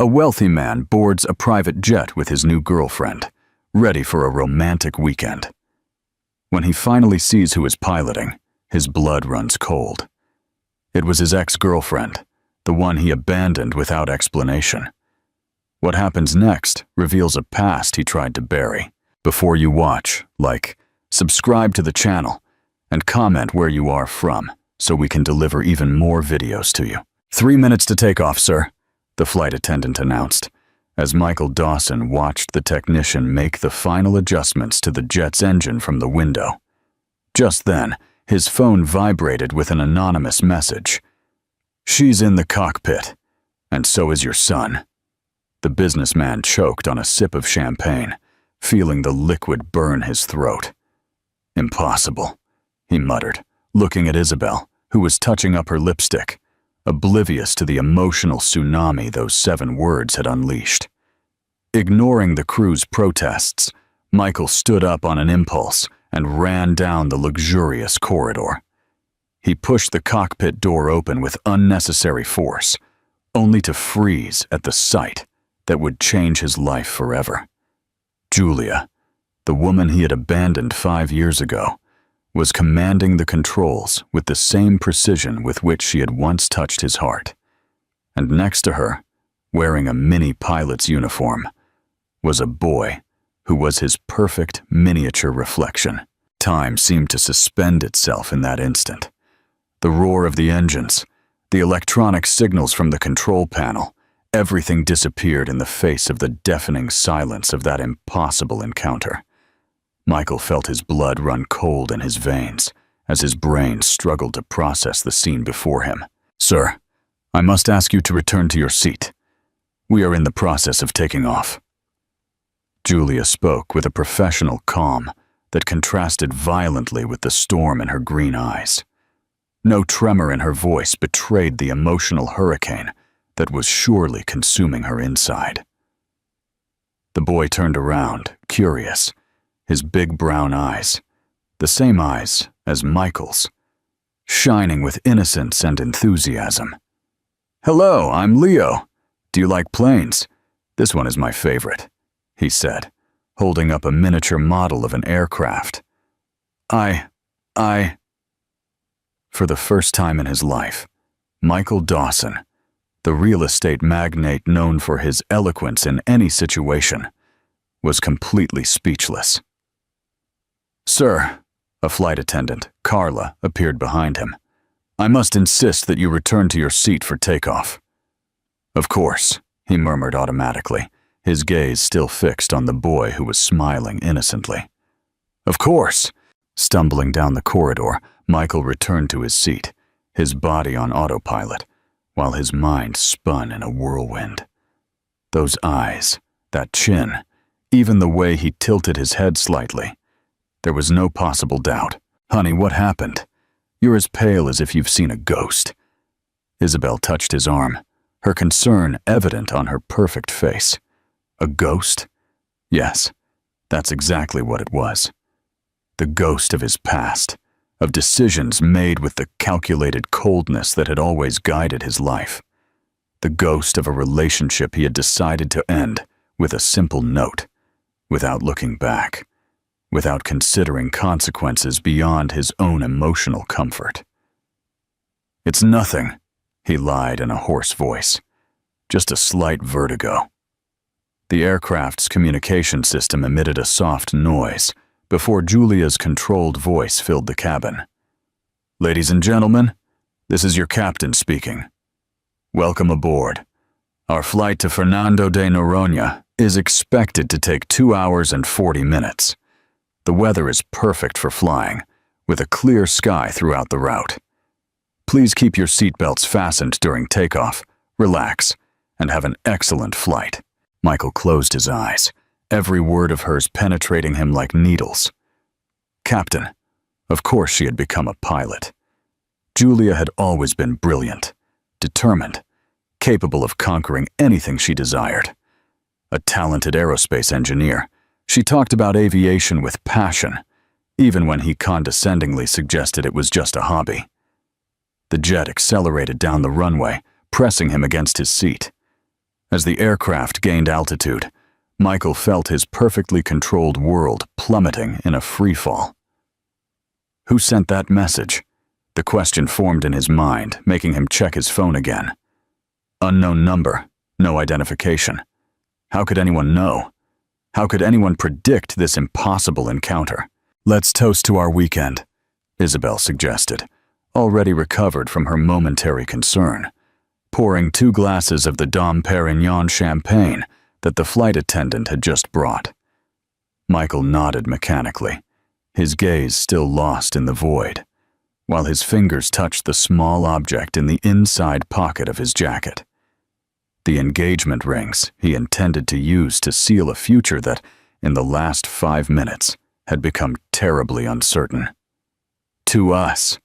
A wealthy man boards a private jet with his new girlfriend, ready for a romantic weekend. When he finally sees who is piloting, his blood runs cold. It was his ex-girlfriend, the one he abandoned without explanation. What happens next reveals a past he tried to bury. Before you watch, like, subscribe to the channel, and comment where you are from so we can deliver even more videos to you. 3 minutes to take off, sir, the flight attendant announced, as Michael Dawson watched the technician make the final adjustments to the jet's engine from the window. Just then, his phone vibrated with an anonymous message. "She's in the cockpit, and so is your son." The businessman choked on a sip of champagne, feeling the liquid burn his throat. "Impossible," he muttered, looking at Isabel, who was touching up her lipstick, oblivious to the emotional tsunami those 7 words had unleashed. Ignoring the crew's protests, Michael stood up on an impulse and ran down the luxurious corridor. He pushed the cockpit door open with unnecessary force, only to freeze at the sight that would change his life forever. Julia, the woman he had abandoned 5 years ago, was commanding the controls with the same precision with which she had once touched his heart. And next to her, wearing a mini pilot's uniform, was a boy who was his perfect miniature reflection. Time seemed to suspend itself in that instant. The roar of the engines, the electronic signals from the control panel, everything disappeared in the face of the deafening silence of that impossible encounter. Michael felt his blood run cold in his veins as his brain struggled to process the scene before him. "Sir, I must ask you to return to your seat. We are in the process of taking off." Julia spoke with a professional calm that contrasted violently with the storm in her green eyes. No tremor in her voice betrayed the emotional hurricane that was surely consuming her inside. The boy turned around, curious, his big brown eyes, the same eyes as Michael's, shining with innocence and enthusiasm. "Hello, I'm Leo. Do you like planes? This one is my favorite," he said, holding up a miniature model of an aircraft. For the first time in his life, Michael Dawson, the real estate magnate known for his eloquence in any situation, was completely speechless. "Sir," a flight attendant, Carla, appeared behind him. "I must insist that you return to your seat for takeoff." "Of course," he murmured automatically, his gaze still fixed on the boy who was smiling innocently. "Of course." Stumbling down the corridor, Michael returned to his seat, his body on autopilot, while his mind spun in a whirlwind. Those eyes, that chin, even the way he tilted his head slightly. There was no possible doubt. "Honey, what happened? You're as pale as if you've seen a ghost." Isabel touched his arm, her concern evident on her perfect face. A ghost? Yes, that's exactly what it was. The ghost of his past, of decisions made with the calculated coldness that had always guided his life. The ghost of a relationship he had decided to end with a simple note, without looking back, without considering consequences beyond his own emotional comfort. "It's nothing," he lied in a hoarse voice. "Just a slight vertigo." The aircraft's communication system emitted a soft noise before Julia's controlled voice filled the cabin. "Ladies and gentlemen, this is your captain speaking. Welcome aboard. Our flight to Fernando de Noronha is expected to take 2 hours and 40 minutes. The weather is perfect for flying, with a clear sky throughout the route. Please keep your seatbelts fastened during takeoff, relax, and have an excellent flight." Michael closed his eyes, every word of hers penetrating him like needles. Captain. Of course she had become a pilot. Julia had always been brilliant, determined, capable of conquering anything she desired. A talented aerospace engineer, she talked about aviation with passion, even when he condescendingly suggested it was just a hobby. The jet accelerated down the runway, pressing him against his seat. As the aircraft gained altitude, Michael felt his perfectly controlled world plummeting in a freefall. Who sent that message? The question formed in his mind, making him check his phone again. Unknown number, no identification. How could anyone know? How could anyone predict this impossible encounter? "Let's toast to our weekend," Isabel suggested, already recovered from her momentary concern, pouring 2 glasses of the Dom Perignon champagne that the flight attendant had just brought. Michael nodded mechanically, his gaze still lost in the void, while his fingers touched the small object in the inside pocket of his jacket. The engagement rings he intended to use to seal a future that, in the last 5 minutes, had become terribly uncertain. "To us."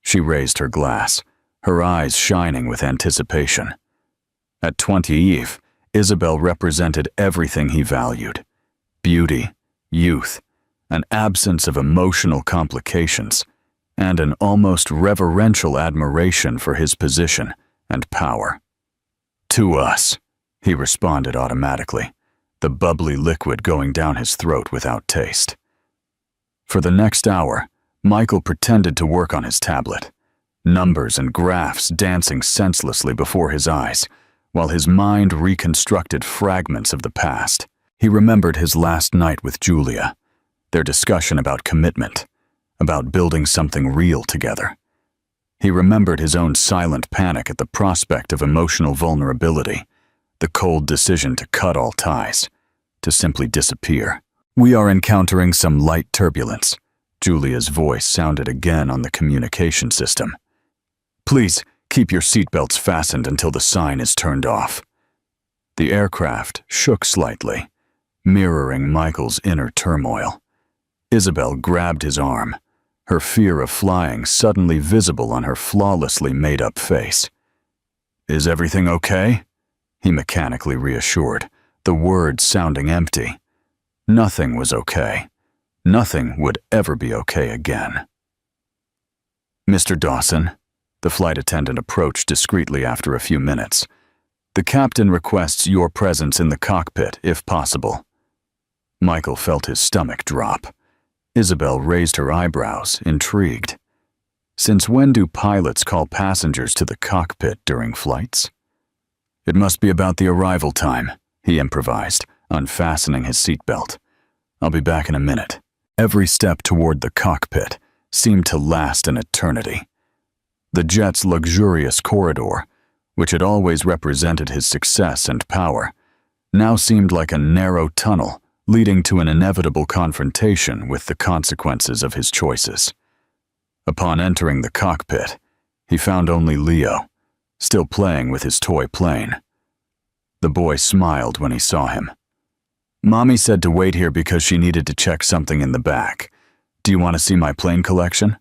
She raised her glass, her eyes shining with anticipation. At 20 Isabel represented everything he valued: beauty, youth, an absence of emotional complications, and an almost reverential admiration for his position and power. "To us," he responded automatically, the bubbly liquid going down his throat without taste. For the next hour, Michael pretended to work on his tablet, numbers and graphs dancing senselessly before his eyes, while his mind reconstructed fragments of the past. He remembered his last night with Julia, their discussion about commitment, about building something real together. He remembered his own silent panic at the prospect of emotional vulnerability, the cold decision to cut all ties, to simply disappear. "We are encountering some light turbulence," Julia's voice sounded again on the communication system. "Please keep your seatbelts fastened until the sign is turned off." The aircraft shook slightly, mirroring Michael's inner turmoil. Isabel grabbed his arm, her fear of flying suddenly visible on her flawlessly made-up face. "Is everything okay?" he mechanically reassured, the words sounding empty. Nothing was okay. Nothing would ever be okay again. "Mr. Dawson," the flight attendant approached discreetly after a few minutes. "The captain requests your presence in the cockpit, if possible." Michael felt his stomach drop. Isabel raised her eyebrows, intrigued. Since when do pilots call passengers to the cockpit during flights? "It must be about the arrival time," he improvised, unfastening his seatbelt. "I'll be back in a minute." Every step toward the cockpit seemed to last an eternity. The jet's luxurious corridor, which had always represented his success and power, now seemed like a narrow tunnel leading to an inevitable confrontation with the consequences of his choices. Upon entering the cockpit, he found only Leo, still playing with his toy plane. The boy smiled when he saw him. "Mommy said to wait here because she needed to check something in the back. Do you want to see my plane collection?"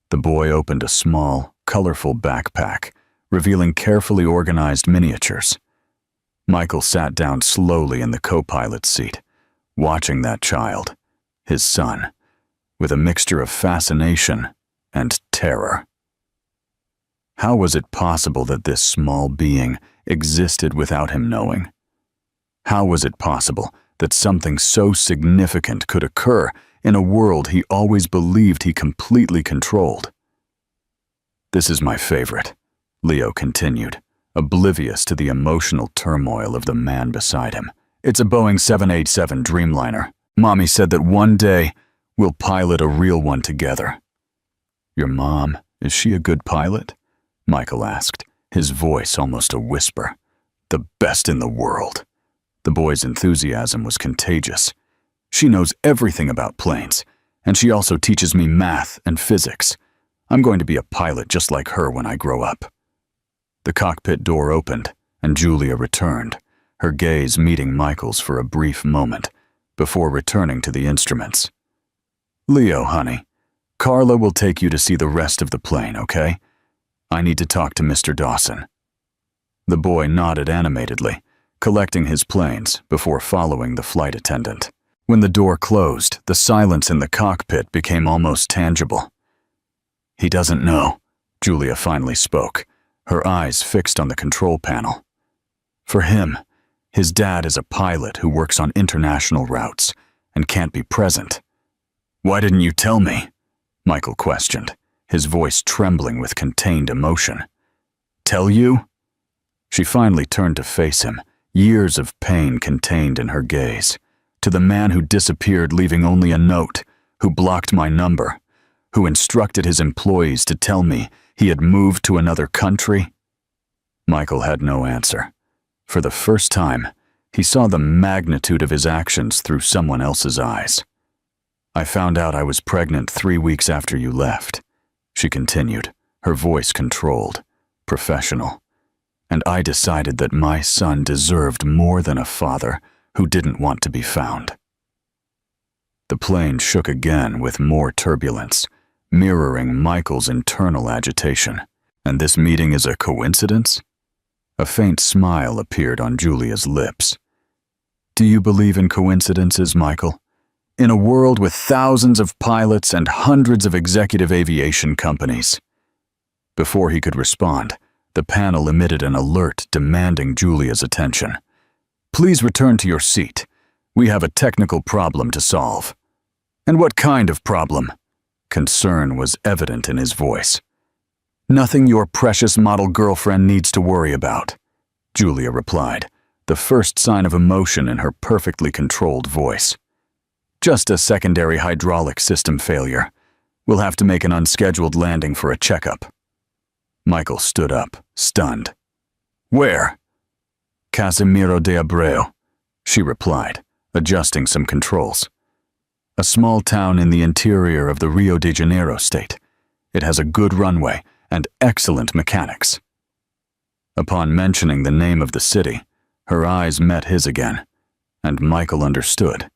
The boy opened a small, colorful backpack, revealing carefully organized miniatures. Michael sat down slowly in the co-pilot's seat, watching that child, his son, with a mixture of fascination and terror. How was it possible that this small being existed without him knowing? How was it possible that something so significant could occur in a world he always believed he completely controlled? "This is my favorite," Leo continued, oblivious to the emotional turmoil of the man beside him. "It's a Boeing 787 Dreamliner. Mommy said that one day we'll pilot a real one together." "Your mom, is she a good pilot?" Michael asked, his voice almost a whisper. "The best in the world." The boy's enthusiasm was contagious. "She knows everything about planes, and she also teaches me math and physics. I'm going to be a pilot just like her when I grow up." The cockpit door opened, and Julia returned, her gaze meeting Michael's for a brief moment, before returning to the instruments. "Leo, honey, Carla will take you to see the rest of the plane, okay? I need to talk to Mr. Dawson." The boy nodded animatedly, collecting his planes before following the flight attendant. When the door closed, the silence in the cockpit became almost tangible. "He doesn't know," Julia finally spoke, her eyes fixed on the control panel. For him, his dad is a pilot who works on international routes and can't be present. "Why didn't you tell me?" Michael questioned, his voice trembling with contained emotion. "Tell you?" She finally turned to face him, years of pain contained in her gaze. "To the man who disappeared leaving only a note, who blocked my number, who instructed his employees to tell me he had moved to another country?" Michael had no answer. For the first time, he saw the magnitude of his actions through someone else's eyes. "I found out I was pregnant 3 weeks after you left," she continued, her voice controlled, professional. "And I decided that my son deserved more than a father who didn't want to be found." The plane shook again with more turbulence, mirroring Michael's internal agitation. "And this meeting is a coincidence?" A faint smile appeared on Julia's lips. "Do you believe in coincidences, Michael? In a world with thousands of pilots and hundreds of executive aviation companies." Before he could respond, the panel emitted an alert demanding Julia's attention. "Please return to your seat. We have a technical problem to solve." "And what kind of problem?" Concern was evident in his voice. "Nothing your precious model girlfriend needs to worry about," Julia replied, the first sign of emotion in her perfectly controlled voice. "Just a secondary hydraulic system failure. We'll have to make an unscheduled landing for a checkup." Michael stood up, stunned. "Where?" "Casimiro de Abreu," she replied, adjusting some controls. "A small town in the interior of the Rio de Janeiro state. It has a good runway and excellent mechanics." Upon mentioning the name of the city, her eyes met his again, and Michael understood.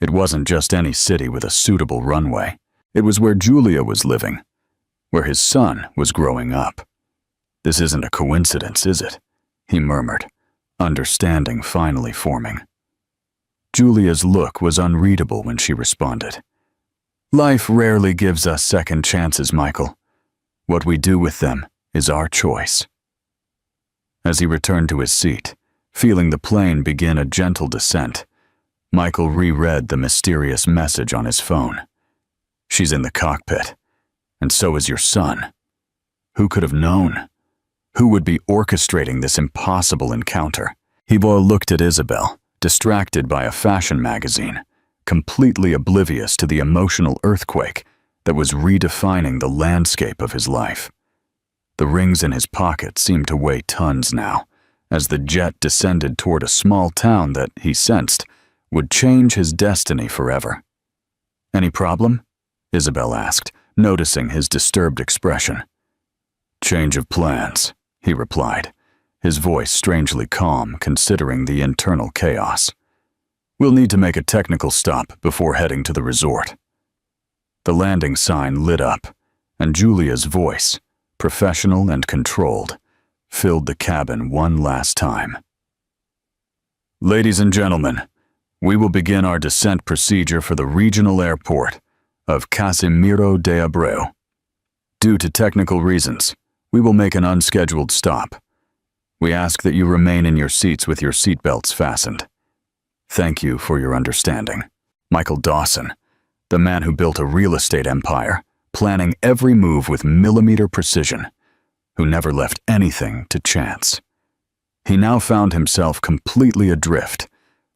It wasn't just any city with a suitable runway. It was where Julia was living, where his son was growing up. "This isn't a coincidence, is it?" he murmured, understanding finally forming. Julia's look was unreadable when she responded. "Life rarely gives us second chances, Michael. What we do with them is our choice." As he returned to his seat, feeling the plane begin a gentle descent, Michael reread the mysterious message on his phone. "She's in the cockpit, and so is your son." Who could have known? Who would be orchestrating this impossible encounter? Hibo looked at Isabel, distracted by a fashion magazine, completely oblivious to the emotional earthquake that was redefining the landscape of his life. The rings in his pocket seemed to weigh tons now, as the jet descended toward a small town that, he sensed, would change his destiny forever. "Any problem?" Isabel asked, noticing his disturbed expression. "Change of plans," he replied, his voice strangely calm considering the internal chaos. "We'll need to make a technical stop before heading to the resort." The landing sign lit up, and Julia's voice, professional and controlled, filled the cabin one last time. "Ladies and gentlemen, we will begin our descent procedure for the regional airport of Casimiro de Abreu. Due to technical reasons, we will make an unscheduled stop. We ask that you remain in your seats with your seatbelts fastened. Thank you for your understanding." Michael Dawson, the man who built a real estate empire, planning every move with millimeter precision, who never left anything to chance. He now found himself completely adrift,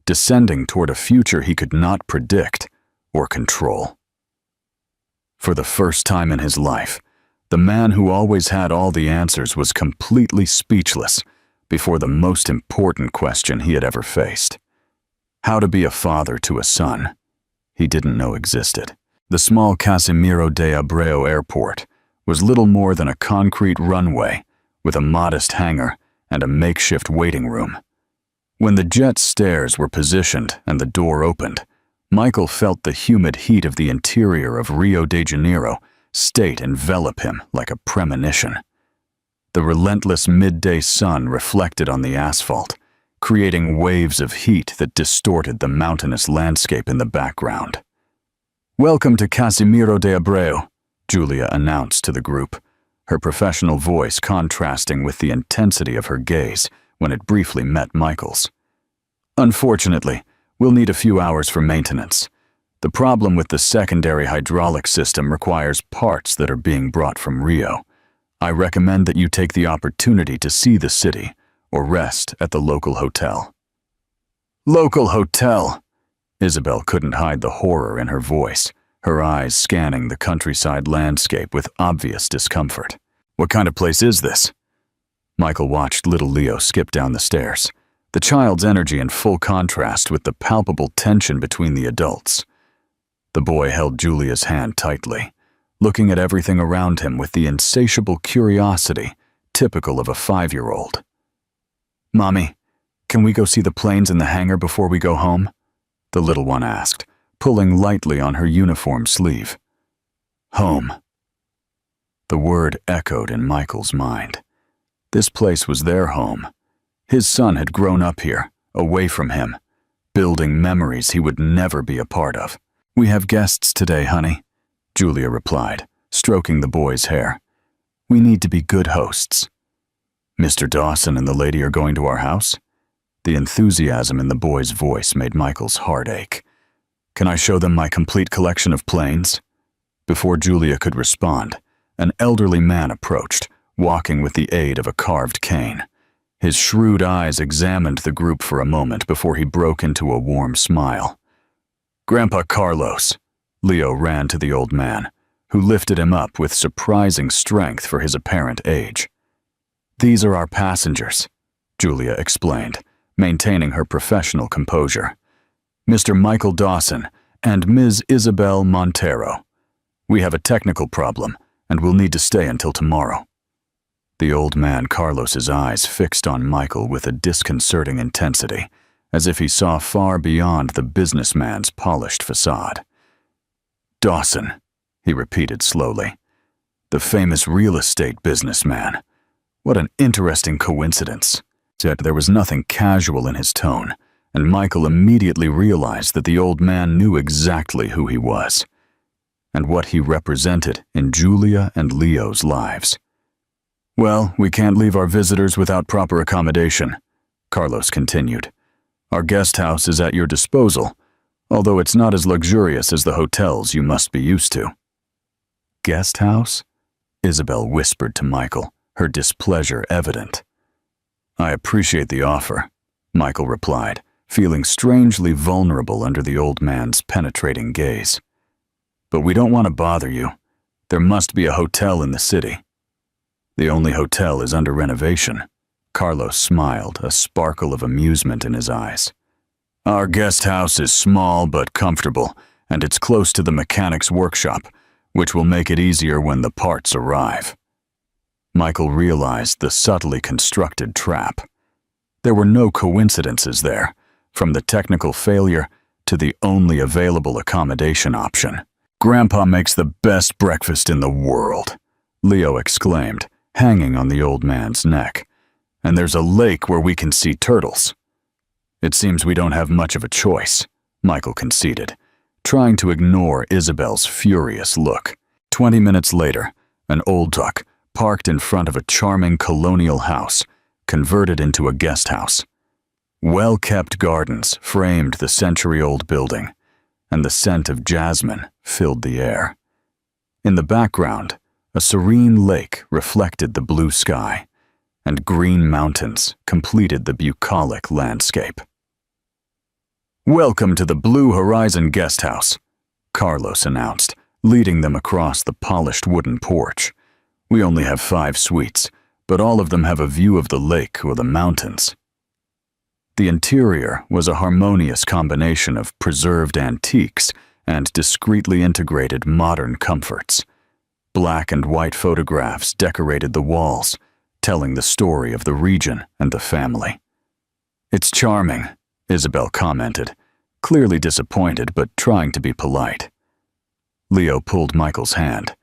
descending toward a future he could not predict or control. For the first time in his life, the man who always had all the answers was completely speechless before the most important question he had ever faced. How to be a father to a son he didn't know existed. The small Casimiro de Abreu airport was little more than a concrete runway with a modest hangar and a makeshift waiting room. When the jet's stairs were positioned and the door opened, Michael felt the humid heat of the interior of Rio de Janeiro state envelop him like a premonition. The relentless midday sun reflected on the asphalt, creating waves of heat that distorted the mountainous landscape in the background. "Welcome to Casimiro de Abreu," Julia announced to the group, her professional voice contrasting with the intensity of her gaze when it briefly met Michael's. "Unfortunately, we'll need a few hours for maintenance. The problem with the secondary hydraulic system requires parts that are being brought from Rio. I recommend that you take the opportunity to see the city or rest at the local hotel." "Local hotel?" Isabel couldn't hide the horror in her voice, her eyes scanning the countryside landscape with obvious discomfort. "What kind of place is this?" Michael watched little Leo skip down the stairs, the child's energy in full contrast with the palpable tension between the adults. The boy held Julia's hand tightly, looking at everything around him with the insatiable curiosity typical of a 5-year-old. "Mommy, can we go see the planes in the hangar before we go home?" the little one asked, pulling lightly on her uniform sleeve. Home. The word echoed in Michael's mind. This place was their home. His son had grown up here, away from him, building memories he would never be a part of. "We have guests today, honey," Julia replied, stroking the boy's hair. "We need to be good hosts." "Mr. Dawson and the lady are going to our house?" The enthusiasm in the boy's voice made Michael's heart ache. "Can I show them my complete collection of planes?" Before Julia could respond, an elderly man approached, walking with the aid of a carved cane. His shrewd eyes examined the group for a moment before he broke into a warm smile. "Grandpa Carlos." Leo ran to the old man, who lifted him up with surprising strength for his apparent age. "These are our passengers," Julia explained, maintaining her professional composure. "Mr. Michael Dawson and Ms. Isabel Montero. We have a technical problem and will need to stay until tomorrow." The old man Carlos's eyes fixed on Michael with a disconcerting intensity, as if he saw far beyond the businessman's polished facade. "Dawson," he repeated slowly. "The famous real estate businessman. What an interesting coincidence." Yet there was nothing casual in his tone, and Michael immediately realized that the old man knew exactly who he was, and what he represented in Julia and Leo's lives. "Well, we can't leave our visitors without proper accommodation," Carlos continued. "Our guest house is at your disposal, although it's not as luxurious as the hotels you must be used to." "Guest house?" Isabel whispered to Michael, her displeasure evident. "I appreciate the offer," Michael replied, feeling strangely vulnerable under the old man's penetrating gaze. "But we don't want to bother you. There must be a hotel in the city." "The only hotel is under renovation." Carlos smiled, a sparkle of amusement in his eyes. "Our guest house is small but comfortable, and it's close to the mechanic's workshop, which will make it easier when the parts arrive." Michael realized the subtly constructed trap. There were no coincidences there, from the technical failure to the only available accommodation option. "Grandpa makes the best breakfast in the world," Leo exclaimed, hanging on the old man's neck. "And there's a lake where we can see turtles." "It seems we don't have much of a choice," Michael conceded, trying to ignore Isabel's furious look. 20 minutes later, an old truck parked in front of a charming colonial house, converted into a guest house. Well-kept gardens framed the century-old building, and the scent of jasmine filled the air. In the background, a serene lake reflected the blue sky, and green mountains completed the bucolic landscape. "Welcome to the Blue Horizon Guest House," Carlos announced, leading them across the polished wooden porch. "We only have 5 suites, but all of them have a view of the lake or the mountains." The interior was a harmonious combination of preserved antiques and discreetly integrated modern comforts. Black and white photographs decorated the walls, telling the story of the region and the family. "It's charming," Isabel commented, clearly disappointed but trying to be polite. Leo pulled Michael's hand,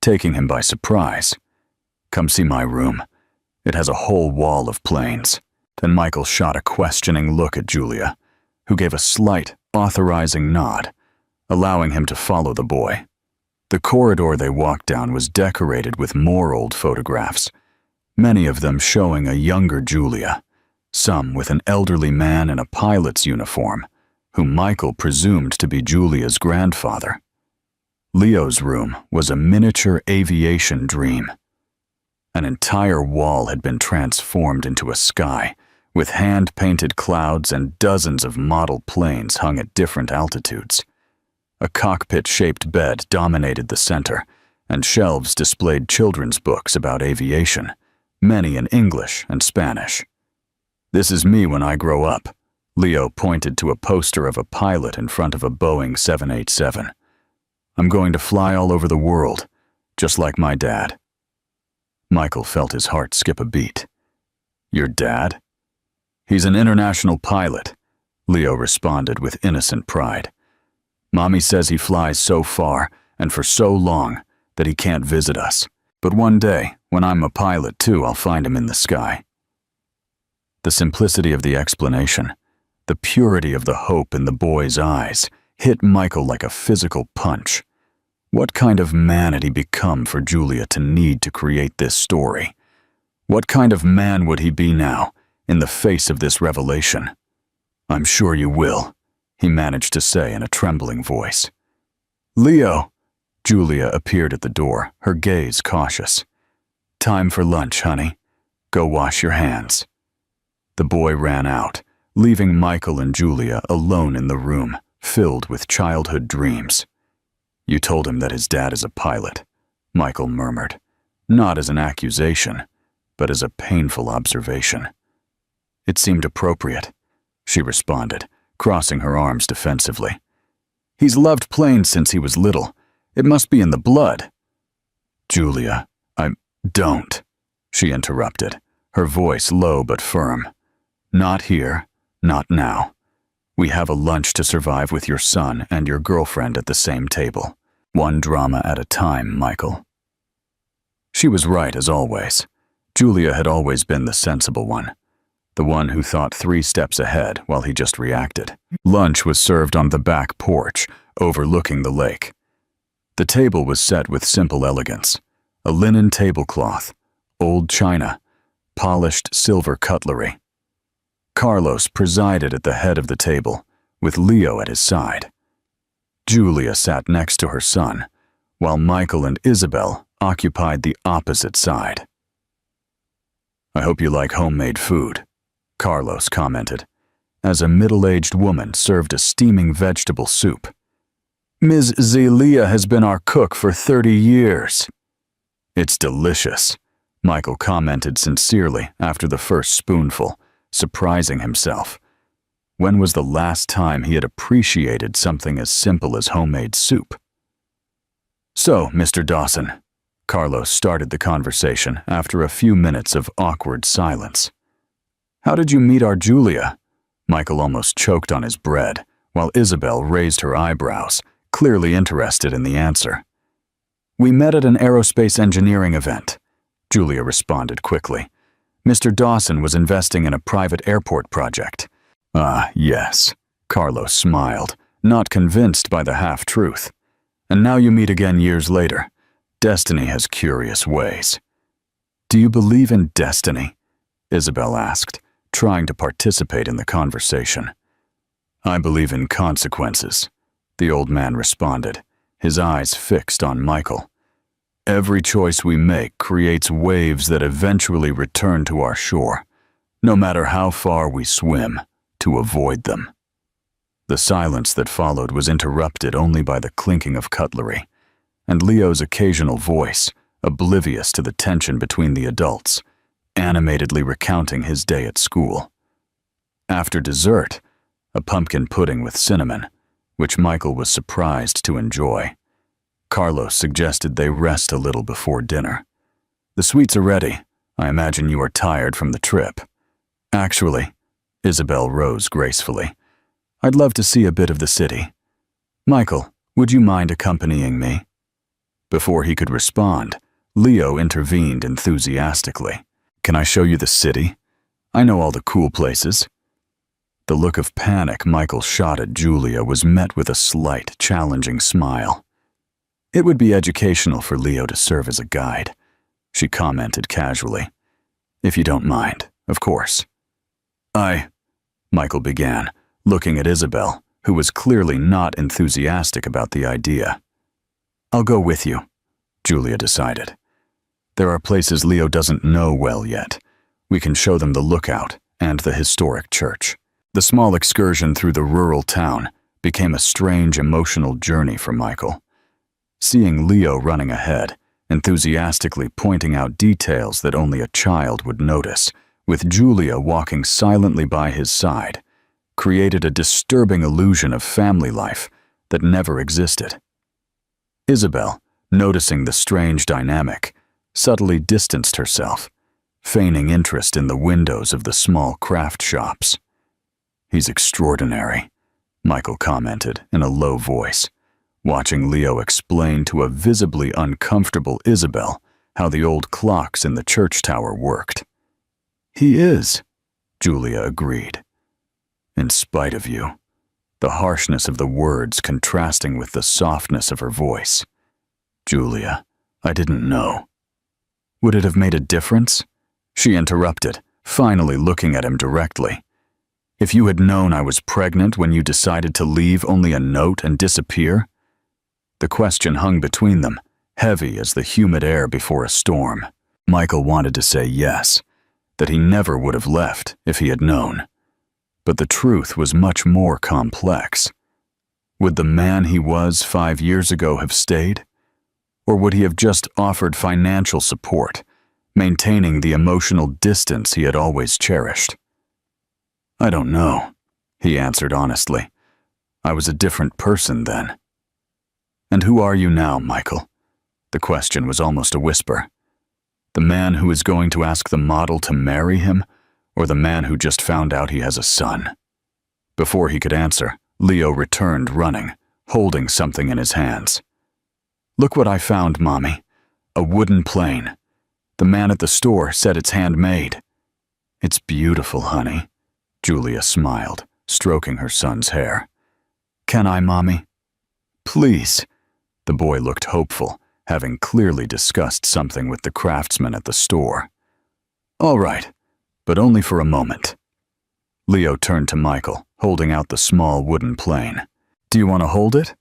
taking him by surprise. "Come see my room. It has a whole wall of planes." Then Michael shot a questioning look at Julia, who gave a slight, authorizing nod, allowing him to follow the boy. The corridor they walked down was decorated with more old photographs, many of them showing a younger Julia, some with an elderly man in a pilot's uniform, whom Michael presumed to be Julia's grandfather. Leo's room was a miniature aviation dream. An entire wall had been transformed into a sky, with hand-painted clouds and dozens of model planes hung at different altitudes. A cockpit-shaped bed dominated the center, and shelves displayed children's books about aviation, many in English and Spanish. "This is me when I grow up," Leo pointed to a poster of a pilot in front of a Boeing 787. "I'm going to fly all over the world, just like my dad." Michael felt his heart skip a beat. "Your dad?" "He's an international pilot," Leo responded with innocent pride. "Mommy says he flies so far and for so long that he can't visit us. But one day, when I'm a pilot too, I'll find him in the sky." The simplicity of the explanation, the purity of the hope in the boy's eyes, hit Michael like a physical punch. What kind of man had he become for Julia to need to create this story? What kind of man would he be now, in the face of this revelation? "I'm sure you will," he managed to say in a trembling voice. "Leo!" Julia appeared at the door, her gaze cautious. "Time for lunch, honey. Go wash your hands." The boy ran out, leaving Michael and Julia alone in the room, filled with childhood dreams. "You told him that his dad is a pilot," Michael murmured, not as an accusation, but as a painful observation. "It seemed appropriate," she responded, crossing her arms defensively. "He's loved planes since he was little. It must be in the blood." "Julia, don't," she interrupted, her voice low but firm. "Not here, not now. We have a lunch to survive with your son and your girlfriend at the same table. One drama at a time, Michael." She was right as always. Julia had always been the sensible one, the one who thought 3 steps ahead while he just reacted. Lunch was served on the back porch, overlooking the lake. The table was set with simple elegance: a linen tablecloth, old china, polished silver cutlery. Carlos presided at the head of the table, with Leo at his side. Julia sat next to her son, while Michael and Isabel occupied the opposite side. "I hope you like homemade food," Carlos commented, as a middle-aged woman served a steaming vegetable soup. "Ms. Zelia has been our cook for 30 years. "It's delicious," Michael commented sincerely after the first spoonful, surprising himself. When was the last time he had appreciated something as simple as homemade soup? "So, Mr. Dawson," Carlos started the conversation after a few minutes of awkward silence. "How did you meet our Julia?" Michael almost choked on his bread, while Isabel raised her eyebrows, clearly interested in the answer. "We met at an aerospace engineering event," Julia responded quickly. "Mr. Dawson was investing in a private airport project." "Ah, yes," Carlos smiled, not convinced by the half-truth. "And now you meet again years later. Destiny has curious ways." "Do you believe in destiny?" Isabel asked, trying to participate in the conversation. "I believe in consequences," the old man responded, his eyes fixed on Michael. "Every choice we make creates waves that eventually return to our shore, no matter how far we swim to avoid them." The silence that followed was interrupted only by the clinking of cutlery, and Leo's occasional voice, oblivious to the tension between the adults, animatedly recounting his day at school. After dessert, a pumpkin pudding with cinnamon, which Michael was surprised to enjoy, Carlos suggested they rest a little before dinner. "The sweets are ready. I imagine you are tired from the trip." "Actually," Isabel rose gracefully, "I'd love to see a bit of the city. Michael, would you mind accompanying me?" Before he could respond, Leo intervened enthusiastically. "Can I show you the city? I know all the cool places." The look of panic Michael shot at Julia was met with a slight, challenging smile. "It would be educational for Leo to serve as a guide," she commented casually. "If you don't mind, of course." Michael began, looking at Isabel, who was clearly not enthusiastic about the idea. I'll go with you, Julia decided. There are places Leo doesn't know well yet. We can show them the lookout and the historic church. The small excursion through the rural town became a strange emotional journey for Michael. Seeing Leo running ahead, enthusiastically pointing out details that only a child would notice, with Julia walking silently by his side, created a disturbing illusion of family life that never existed. Isabel, noticing the strange dynamic, subtly distanced herself, feigning interest in the windows of the small craft shops. He's extraordinary, Michael commented in a low voice, watching Leo explain to a visibly uncomfortable Isabel how the old clocks in the church tower worked. He is, Julia agreed. In spite of you, the harshness of the words contrasting with the softness of her voice. Julia, I didn't know. Would it have made a difference? She interrupted, finally looking at him directly. If you had known I was pregnant when you decided to leave only a note and disappear? The question hung between them, heavy as the humid air before a storm. Michael wanted to say yes, that he never would have left if he had known. But the truth was much more complex. Would the man he was 5 years ago have stayed? Or would he have just offered financial support, maintaining the emotional distance he had always cherished? I don't know, he answered honestly. I was a different person then. And who are you now, Michael? The question was almost a whisper. The man who is going to ask the model to marry him, or the man who just found out he has a son? Before he could answer, Leo returned running, holding something in his hands. Look what I found, Mommy. A wooden plane. The man at the store said it's handmade. It's beautiful, honey. Julia smiled, stroking her son's hair. Can I, Mommy? Please. The boy looked hopeful, having clearly discussed something with the craftsman at the store. All right, but only for a moment. Leo turned to Michael, holding out the small wooden plane. Do you want to hold it?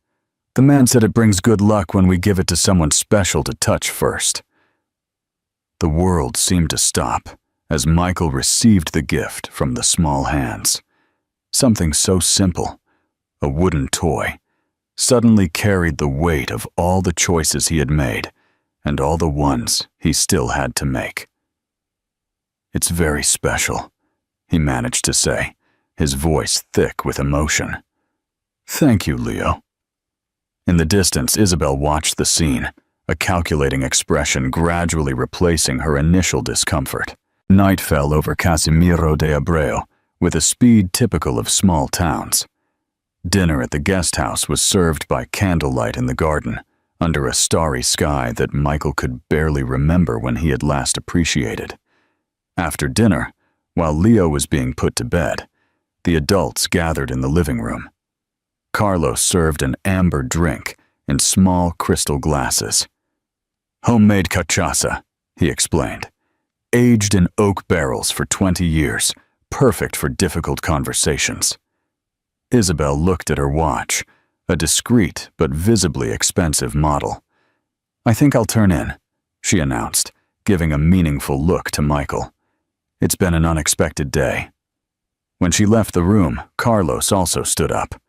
The man said it brings good luck when we give it to someone special to touch first. The world seemed to stop as Michael received the gift from the small hands. Something so simple, a wooden toy, suddenly carried the weight of all the choices he had made and all the ones he still had to make. It's very special, he managed to say, his voice thick with emotion. Thank you, Leo. In the distance, Isabel watched the scene, a calculating expression gradually replacing her initial discomfort. Night fell over Casimiro de Abreu with a speed typical of small towns. Dinner at the guest house was served by candlelight in the garden, under a starry sky that Michael could barely remember when he had last appreciated. After dinner, while Leo was being put to bed, the adults gathered in the living room. Carlos served an amber drink in small crystal glasses. Homemade cachaça, he explained. Aged in oak barrels for 20 years, perfect for difficult conversations. Isabel looked at her watch, a discreet but visibly expensive model. I think I'll turn in, she announced, giving a meaningful look to Michael. It's been an unexpected day. When she left the room, Carlos also stood up.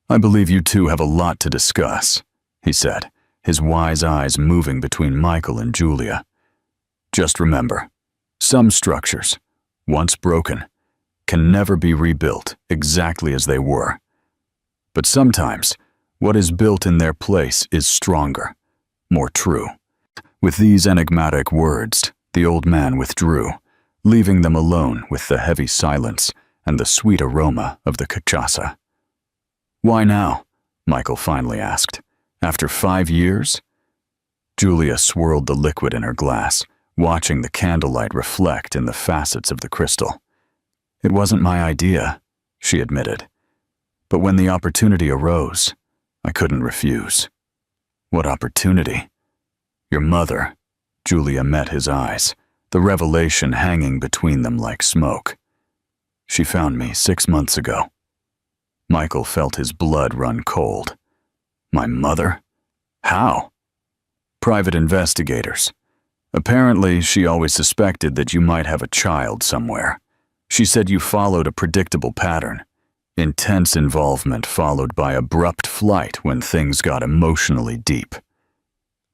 I believe you two have a lot to discuss, he said, his wise eyes moving between Michael and Julia. Just remember, some structures, once broken, can never be rebuilt exactly as they were. But sometimes, what is built in their place is stronger, more true. With these enigmatic words, the old man withdrew, leaving them alone with the heavy silence and the sweet aroma of the cachaça. Why now? Michael finally asked. After 5 years? Julia swirled the liquid in her glass, watching the candlelight reflect in the facets of the crystal. It wasn't my idea, she admitted. But when the opportunity arose, I couldn't refuse. What opportunity? Your mother. Julia met his eyes, the revelation hanging between them like smoke. She found me 6 months ago. Michael felt his blood run cold. My mother? How? Private investigators. Apparently, she always suspected that you might have a child somewhere. She said you followed a predictable pattern. Intense involvement followed by abrupt flight when things got emotionally deep.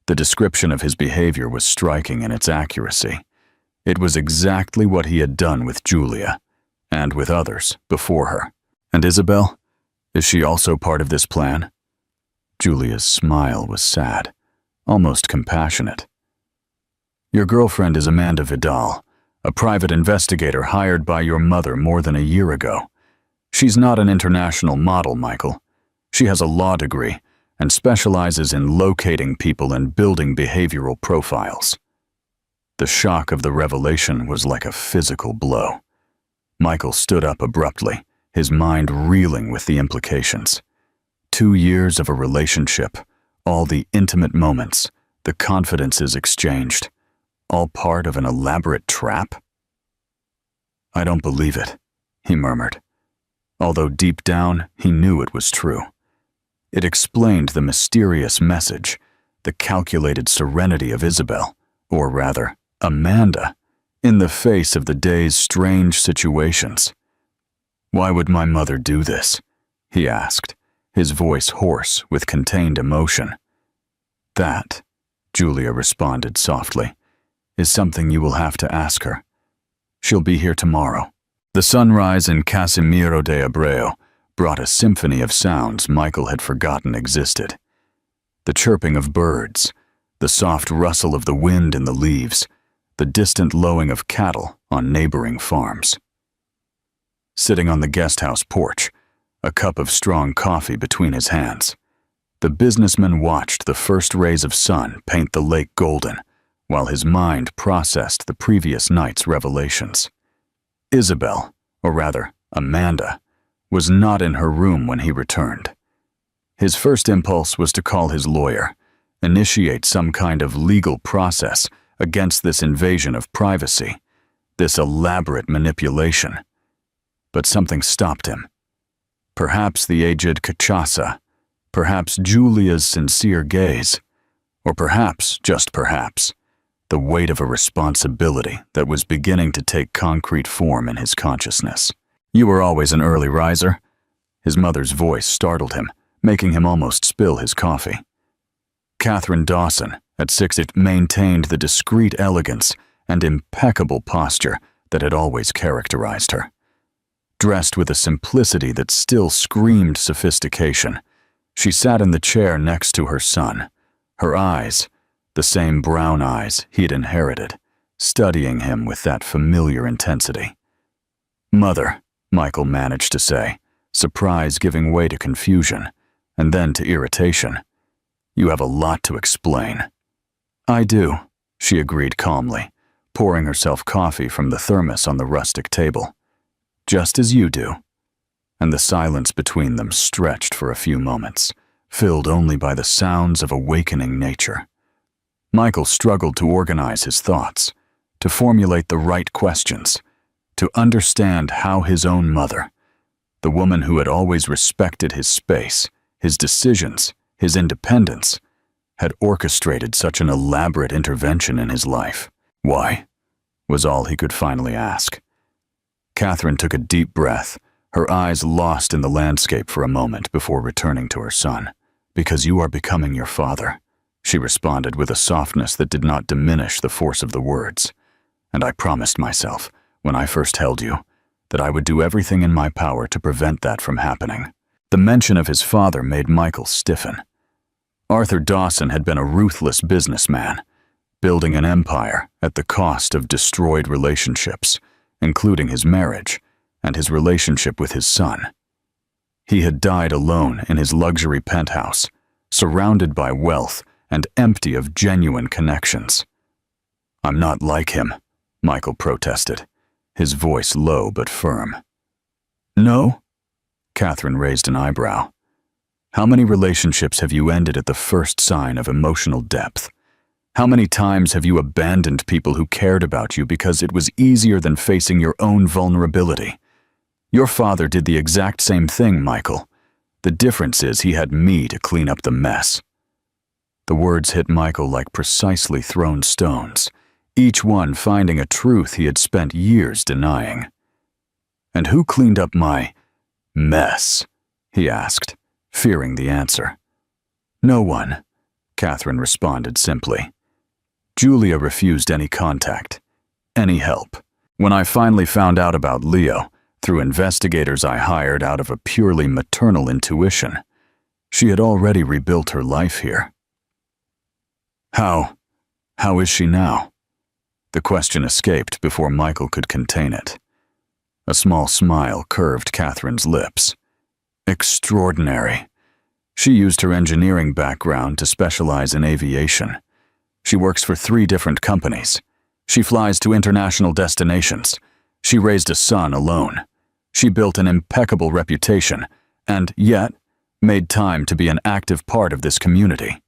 The description of his behavior was striking in its accuracy. It was exactly what he had done with Julia, and with others before her. And Isabel? Is she also part of this plan? Julia's smile was sad, almost compassionate. Your girlfriend is Amanda Vidal, a private investigator hired by your mother more than a year ago. She's not an international model, Michael. She has a law degree and specializes in locating people and building behavioral profiles. The shock of the revelation was like a physical blow. Michael stood up abruptly, his mind reeling with the implications. 2 years of a relationship, all the intimate moments, the confidences exchanged, all part of an elaborate trap? I don't believe it, he murmured, although deep down he knew it was true. It explained the mysterious message, the calculated serenity of Isabel, or rather, Amanda, in the face of the day's strange situations. Why would my mother do this? He asked, his voice hoarse with contained emotion. That, Julia responded softly, is something you will have to ask her. She'll be here tomorrow. The sunrise in Casimiro de Abreu brought a symphony of sounds Michael had forgotten existed. The chirping of birds, the soft rustle of the wind in the leaves, the distant lowing of cattle on neighboring farms. Sitting on the guest house porch, a cup of strong coffee between his hands, the businessman watched the first rays of sun paint the lake golden, while his mind processed the previous night's revelations. Isabel, or rather, Amanda, was not in her room when he returned. His first impulse was to call his lawyer, initiate some kind of legal process against this invasion of privacy, this elaborate manipulation. But something stopped him. Perhaps the aged cachaça, perhaps Julia's sincere gaze, or perhaps, just perhaps, the weight of a responsibility that was beginning to take concrete form in his consciousness. You were always an early riser. His mother's voice startled him, making him almost spill his coffee. Catherine Dawson, at 6, maintained the discreet elegance and impeccable posture that had always characterized her. Dressed with a simplicity that still screamed sophistication, she sat in the chair next to her son, her eyes, the same brown eyes he'd inherited, studying him with that familiar intensity. "Mother," Michael managed to say, surprise giving way to confusion, and then to irritation. "You have a lot to explain." "I do," she agreed calmly, pouring herself coffee from the thermos on the rustic table. "Just as you do." And the silence between them stretched for a few moments, filled only by the sounds of awakening nature. Michael struggled to organize his thoughts, to formulate the right questions, to understand how his own mother, the woman who had always respected his space, his decisions, his independence, had orchestrated such an elaborate intervention in his life. Why? Was all he could finally ask. Catherine took a deep breath, her eyes lost in the landscape for a moment before returning to her son. "Because you are becoming your father," she responded with a softness that did not diminish the force of the words. "And I promised myself, when I first held you, that I would do everything in my power to prevent that from happening." The mention of his father made Michael stiffen. Arthur Dawson had been a ruthless businessman, building an empire at the cost of destroyed relationships, including his marriage and his relationship with his son. He had died alone in his luxury penthouse, surrounded by wealth and empty of genuine connections. "I'm not like him," Michael protested, his voice low but firm. "No?" Catherine raised an eyebrow. "How many relationships have you ended at the first sign of emotional depth? How many times have you abandoned people who cared about you because it was easier than facing your own vulnerability? Your father did the exact same thing, Michael. The difference is he had me to clean up the mess." The words hit Michael like precisely thrown stones, each one finding a truth he had spent years denying. "And who cleaned up my mess?" he asked, fearing the answer. "No one," Catherine responded simply. "Julia refused any contact, any help. When I finally found out about Leo, through investigators I hired out of a purely maternal intuition, she had already rebuilt her life here." How is she now?" The question escaped before Michael could contain it. A small smile curved Catherine's lips. "Extraordinary. She used her engineering background to specialize in aviation. She works for 3 different companies. She flies to international destinations. She raised a son alone. She built an impeccable reputation, and yet made time to be an active part of this community."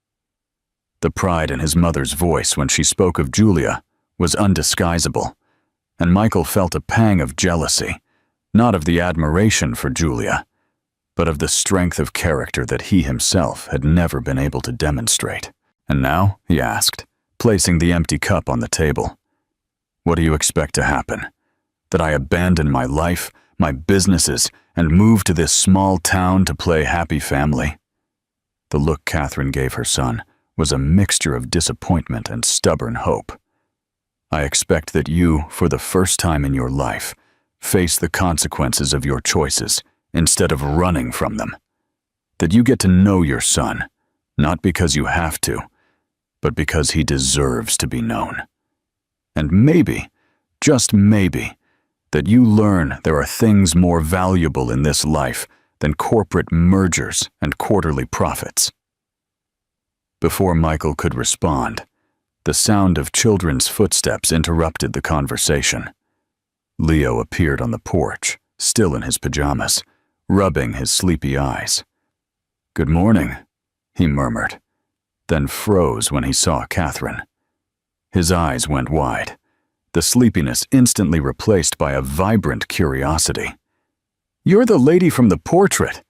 The pride in his mother's voice when she spoke of Julia was undisguisable, and Michael felt a pang of jealousy, not of the admiration for Julia, but of the strength of character that he himself had never been able to demonstrate. "And now?" he asked, placing the empty cup on the table. "What do you expect to happen? That I abandon my life, my businesses, and move to this small town to play happy family?" The look Catherine gave her son was a mixture of disappointment and stubborn hope. "I expect that you, for the first time in your life, face the consequences of your choices instead of running from them. That you get to know your son, not because you have to, but because he deserves to be known. And maybe, just maybe, that you learn there are things more valuable in this life than corporate mergers and quarterly profits." Before Michael could respond, the sound of children's footsteps interrupted the conversation. Leo appeared on the porch, still in his pajamas, rubbing his sleepy eyes. "Good morning," he murmured, then froze when he saw Catherine. His eyes went wide, the sleepiness instantly replaced by a vibrant curiosity. "You're the lady from the portrait,"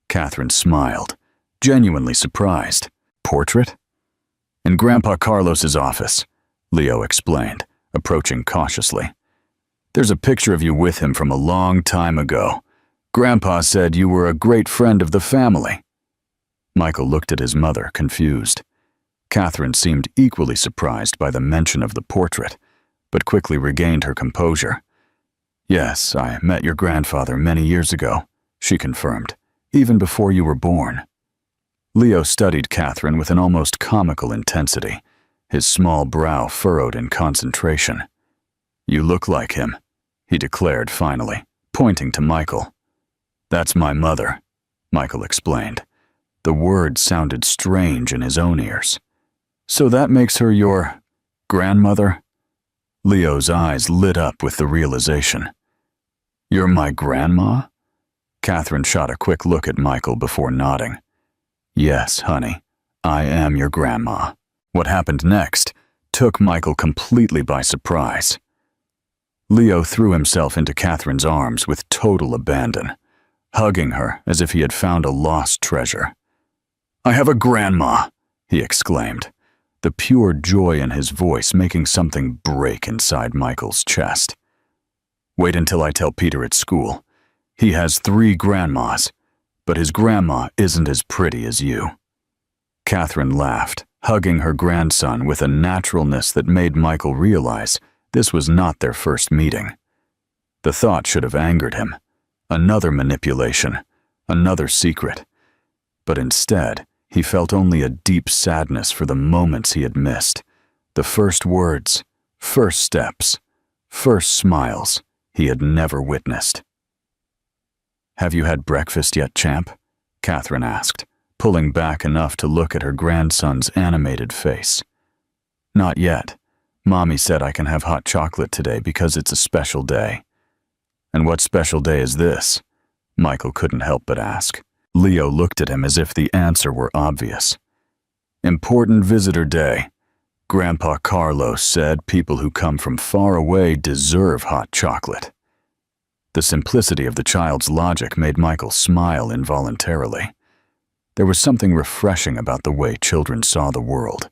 Catherine smiled, genuinely surprised. "Portrait?" "In Grandpa Carlos's office," Leo explained, approaching cautiously. "There's a picture of you with him from a long time ago. Grandpa said you were a great friend of the family." Michael looked at his mother, confused. Catherine seemed equally surprised by the mention of the portrait, but quickly regained her composure. "Yes, I met your grandfather many years ago," she confirmed, "even before you were born." Leo studied Catherine with an almost comical intensity, his small brow furrowed in concentration. "You look like him," he declared finally, pointing to Michael. "That's my mother," Michael explained. The word sounded strange in his own ears. "So that makes her your grandmother?" Leo's eyes lit up with the realization. "You're my grandma?" Catherine shot a quick look at Michael before nodding. "Yes, honey, I am your grandma." What happened next took Michael completely by surprise. Leo threw himself into Catherine's arms with total abandon, hugging her as if he had found a lost treasure. "I have a grandma," he exclaimed, the pure joy in his voice making something break inside Michael's chest. "Wait until I tell Peter at school. He has 3 grandmas, but his grandma isn't as pretty as you." Catherine laughed, hugging her grandson with a naturalness that made Michael realize this was not their first meeting. The thought should have angered him. Another manipulation, another secret. But instead, he felt only a deep sadness for the moments he had missed, the first words, first steps, first smiles he had never witnessed. "Have you had breakfast yet, champ?" Catherine asked, pulling back enough to look at her grandson's animated face. "Not yet. Mommy said I can have hot chocolate today because it's a special day." "And what special day is this?" Michael couldn't help but ask. Leo looked at him as if the answer were obvious. "Important visitor day. Grandpa Carlos said people who come from far away deserve hot chocolate." The simplicity of the child's logic made Michael smile involuntarily. There was something refreshing about the way children saw the world,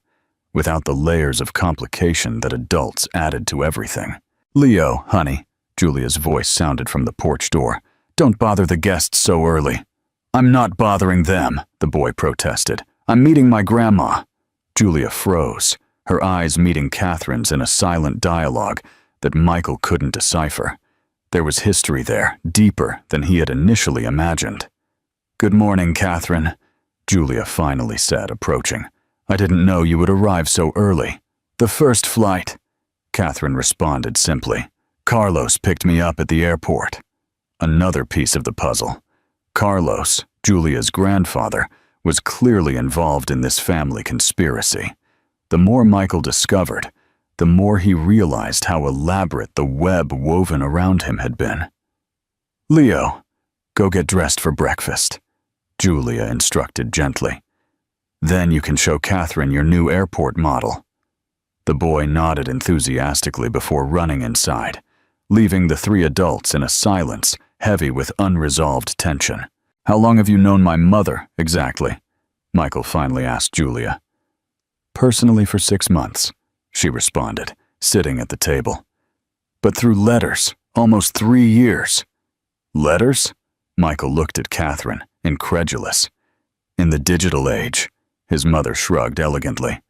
without the layers of complication that adults added to everything. "Leo, honey," Julia's voice sounded from the porch door. "Don't bother the guests so early." "I'm not bothering them," the boy protested. "I'm meeting my grandma." Julia froze, her eyes meeting Catherine's in a silent dialogue that Michael couldn't decipher. There was history there, deeper than he had initially imagined. "Good morning, Catherine," Julia finally said, approaching. "I didn't know you would arrive so early." "The first flight," Catherine responded simply. "Carlos picked me up at the airport." Another piece of the puzzle. Carlos, Julia's grandfather, was clearly involved in this family conspiracy. The more Michael discovered, the more he realized how elaborate the web woven around him had been. "Leo, go get dressed for breakfast," Julia instructed gently. "Then you can show Catherine your new airport model." The boy nodded enthusiastically before running inside, leaving the three adults in a silence heavy with unresolved tension. "How long have you known my mother, exactly?" Michael finally asked Julia. "Personally for 6 months," she responded, sitting at the table. "But through letters, almost 3 years." "Letters?" Michael looked at Catherine, incredulous. "In the digital age," his mother shrugged elegantly.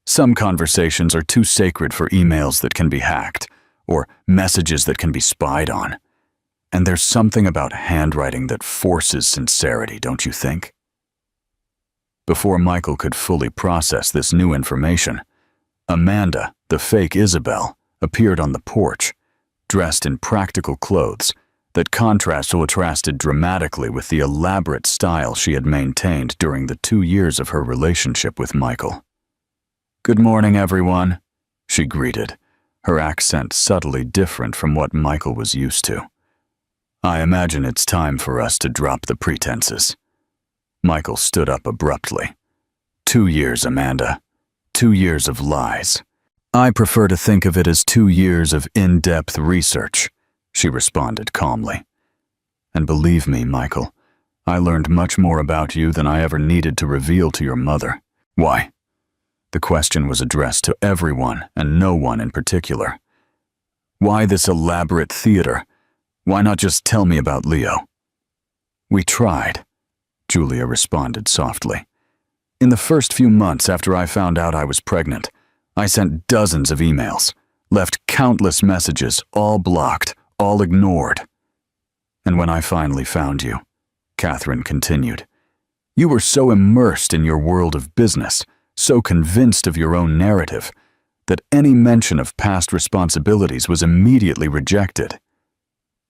"Some conversations are too sacred for emails that can be hacked, or messages that can be spied on. And there's something about handwriting that forces sincerity, don't you think?" Before Michael could fully process this new information, Amanda, the fake Isabel, appeared on the porch, dressed in practical clothes that contrasted dramatically with the elaborate style she had maintained during the 2 years of her relationship with Michael. "Good morning, everyone," she greeted, her accent subtly different from what Michael was used to. "I imagine it's time for us to drop the pretenses." Michael stood up abruptly. 2 years, Amanda. 2 years of lies. "I prefer to think of it as 2 years of in-depth research," she responded calmly. "And believe me, Michael, I learned much more about you than I ever needed to reveal to your mother." "Why?" The question was addressed to everyone and no one in particular. "Why this elaborate theater? Why not just tell me about Leo?" "We tried," Julia responded softly. "In the first few months after I found out I was pregnant, I sent dozens of emails, left countless messages, all blocked, all ignored. And when I finally found you," Catherine continued, "you were so immersed in your world of business, so convinced of your own narrative, that any mention of past responsibilities was immediately rejected.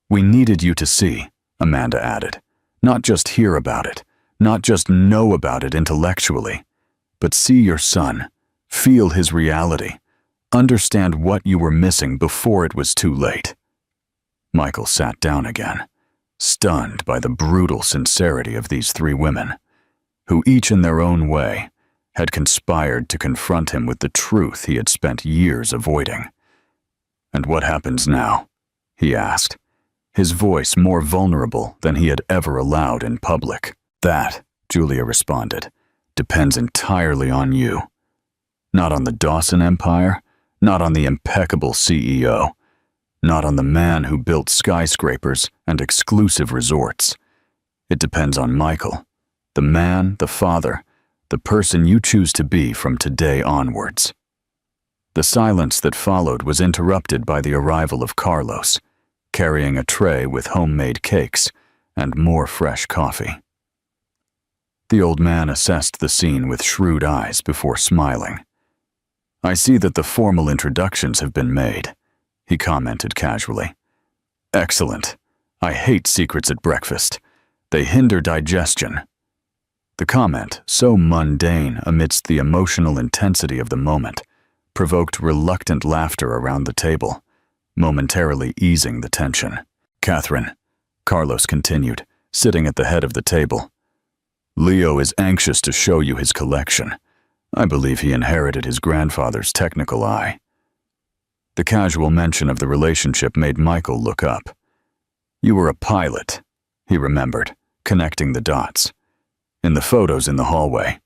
We needed you to see," Amanda added, "not just hear about it, not just know about it intellectually, but see your son, feel his reality, understand what you were missing before it was too late." Michael sat down again, stunned by the brutal sincerity of these 3 women, who each in their own way had conspired to confront him with the truth he had spent years avoiding. "And what happens now?" he asked, his voice more vulnerable than he had ever allowed in public. "That," Julia responded, "depends entirely on you. Not on the Dawson Empire, not on the impeccable CEO, not on the man who built skyscrapers and exclusive resorts. It depends on Michael, the man, the father, the person you choose to be from today onwards." The silence that followed was interrupted by the arrival of Carlos, carrying a tray with homemade cakes and more fresh coffee. The old man assessed the scene with shrewd eyes before smiling. "I see that the formal introductions have been made," he commented casually. "Excellent. I hate secrets at breakfast. They hinder digestion." The comment, so mundane amidst the emotional intensity of the moment, provoked reluctant laughter around the table, momentarily easing the tension. "Catherine," Carlos continued, sitting at the head of the table, "Leo is anxious to show you his collection. I believe he inherited his grandfather's technical eye." The casual mention of the relationship made Michael look up. You were a pilot, he remembered, connecting the dots. In the photos in the hallway.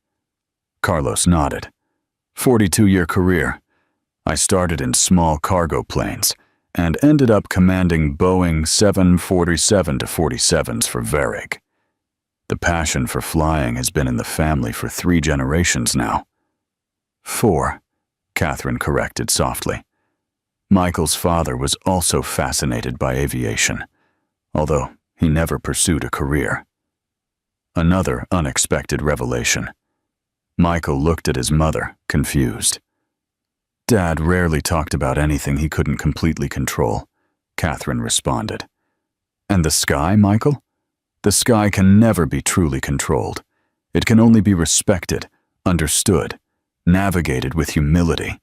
Carlos nodded. 42-year career. I started in small cargo planes and ended up commanding Boeing 747-47s for Varig. The passion for flying has been in the family for 3 generations now. 4, Catherine corrected softly. Michael's father was also fascinated by aviation, although he never pursued a career. Another unexpected revelation. Michael looked at his mother, confused. Dad rarely talked about anything he couldn't completely control, Catherine responded. And the sky, Michael? The sky can never be truly controlled. It can only be respected, understood, navigated with humility.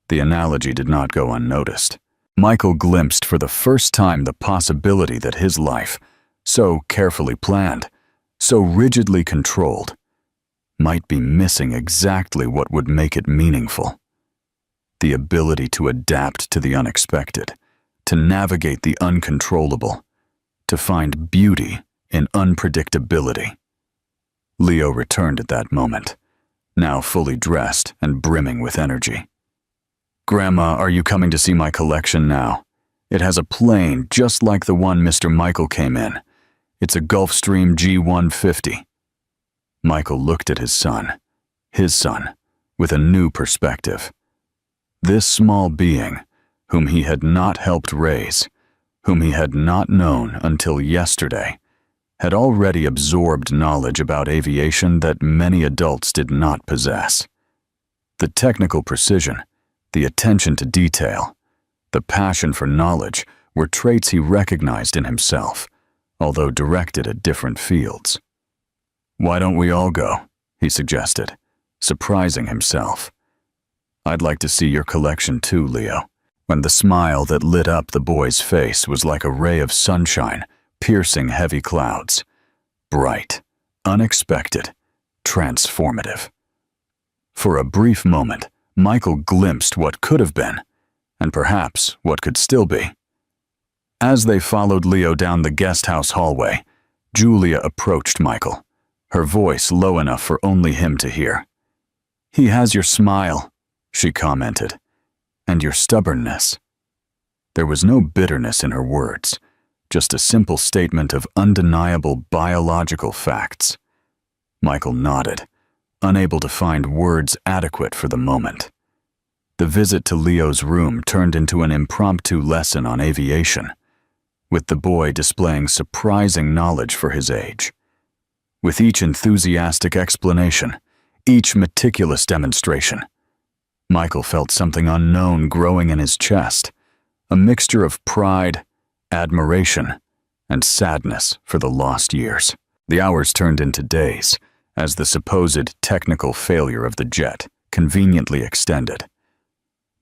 The analogy did not go unnoticed. Michael glimpsed for the first time the possibility that his life, so carefully planned, so rigidly controlled, might be missing exactly what would make it meaningful. The ability to adapt to the unexpected, to navigate the uncontrollable, to find beauty in unpredictability. Leo returned at that moment, now fully dressed and brimming with energy. Grandma, are you coming to see my collection now? It has a plane just like the one Mr. Michael came in. It's a Gulfstream G150. Michael looked at his son, with a new perspective. This small being, whom he had not helped raise, whom he had not known until yesterday, had already absorbed knowledge about aviation that many adults did not possess. The technical precision, the attention to detail, the passion for knowledge were traits he recognized in himself, although directed at different fields. Why don't we all go? He suggested, surprising himself. I'd like to see your collection too, Leo. When the smile that lit up the boy's face was like a ray of sunshine, piercing heavy clouds. Bright, unexpected, transformative. For a brief moment, Michael glimpsed what could have been, and perhaps what could still be. As they followed Leo down the guest house hallway, Julia approached Michael, her voice low enough for only him to hear. He has your smile, she commented, and your stubbornness. There was no bitterness in her words, just a simple statement of undeniable biological facts. Michael nodded, unable to find words adequate for the moment. The visit to Leo's room turned into an impromptu lesson on aviation, with the boy displaying surprising knowledge for his age. With each enthusiastic explanation, each meticulous demonstration, Michael felt something unknown growing in his chest, a mixture of pride, admiration, and sadness for the lost years. The hours turned into days, as the supposed technical failure of the jet conveniently extended.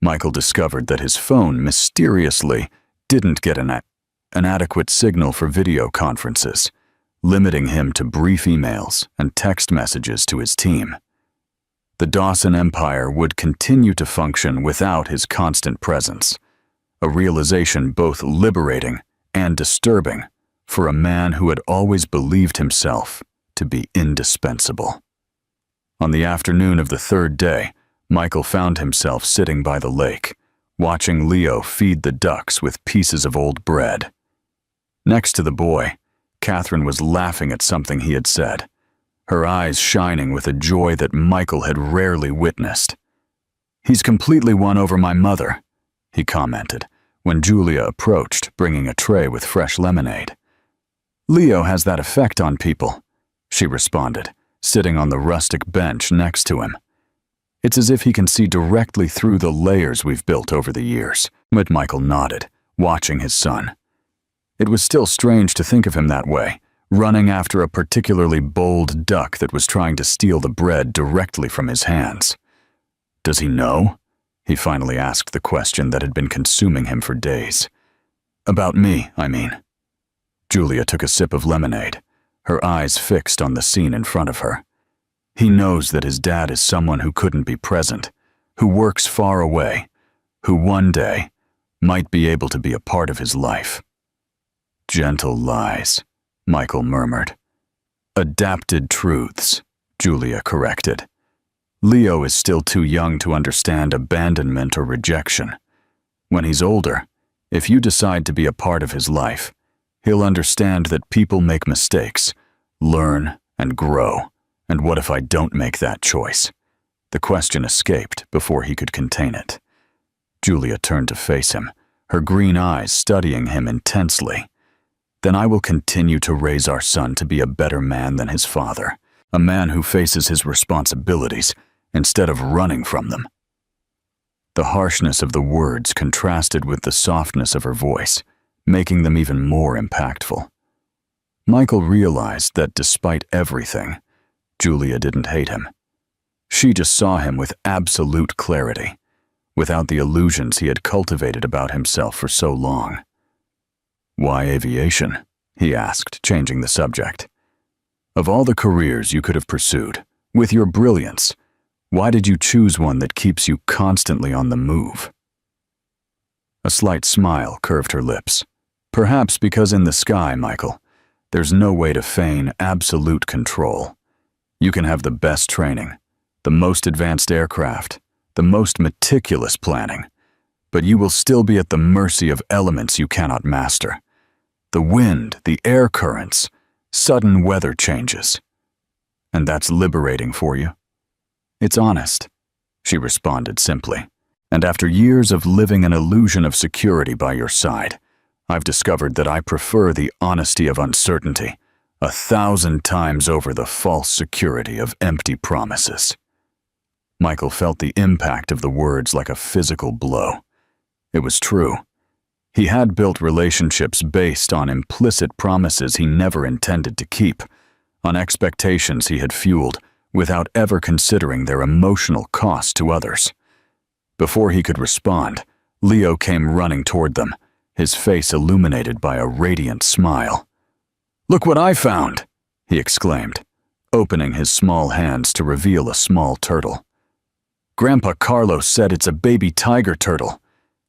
Michael discovered that his phone mysteriously didn't get an adequate signal for video conferences, limiting him to brief emails and text messages to his team. The Dawson Empire would continue to function without his constant presence, a realization both liberating and disturbing for a man who had always believed himself to be indispensable. On the afternoon of the 3rd day, Michael found himself sitting by the lake, watching Leo feed the ducks with pieces of old bread. Next to the boy, Catherine was laughing at something he had said, her eyes shining with a joy that Michael had rarely witnessed. He's completely won over my mother, he commented, when Julia approached, bringing a tray with fresh lemonade. Leo has that effect on people, she responded, sitting on the rustic bench next to him. It's as if he can see directly through the layers we've built over the years. But Michael nodded, watching his son. It was still strange to think of him that way, running after a particularly bold duck that was trying to steal the bread directly from his hands. Does he know? He finally asked the question that had been consuming him for days. About me, I mean. Julia took a sip of lemonade, her eyes fixed on the scene in front of her. He knows that his dad is someone who couldn't be present, who works far away, who one day might be able to be a part of his life. Gentle lies, Michael murmured. Adapted truths, Julia corrected. Leo is still too young to understand abandonment or rejection. When he's older, if you decide to be a part of his life, he'll understand that people make mistakes, learn, and grow. And what if I don't make that choice? The question escaped before he could contain it. Julia turned to face him, her green eyes studying him intensely. Then I will continue to raise our son to be a better man than his father, a man who faces his responsibilities instead of running from them. The harshness of the words contrasted with the softness of her voice, making them even more impactful. Michael realized that despite everything, Julia didn't hate him. She just saw him with absolute clarity, without the illusions he had cultivated about himself for so long. Why aviation? He asked, changing the subject. Of all the careers you could have pursued, with your brilliance, why did you choose one that keeps you constantly on the move? A slight smile curved her lips. Perhaps because in the sky, Michael, there's no way to feign absolute control. You can have the best training, the most advanced aircraft, the most meticulous planning, but you will still be at the mercy of elements you cannot master. The wind, the air currents, sudden weather changes. And that's liberating for you. It's honest, she responded simply. And after years of living an illusion of security by your side, I've discovered that I prefer the honesty of uncertainty 1,000 times over the false security of empty promises. Michael felt the impact of the words like a physical blow. It was true. He had built relationships based on implicit promises he never intended to keep, on expectations he had fueled without ever considering their emotional cost to others. Before he could respond, Leo came running toward them, his face illuminated by a radiant smile. "Look what I found!" he exclaimed, opening his small hands to reveal a small turtle. "Grandpa Carlos said it's a baby tiger turtle.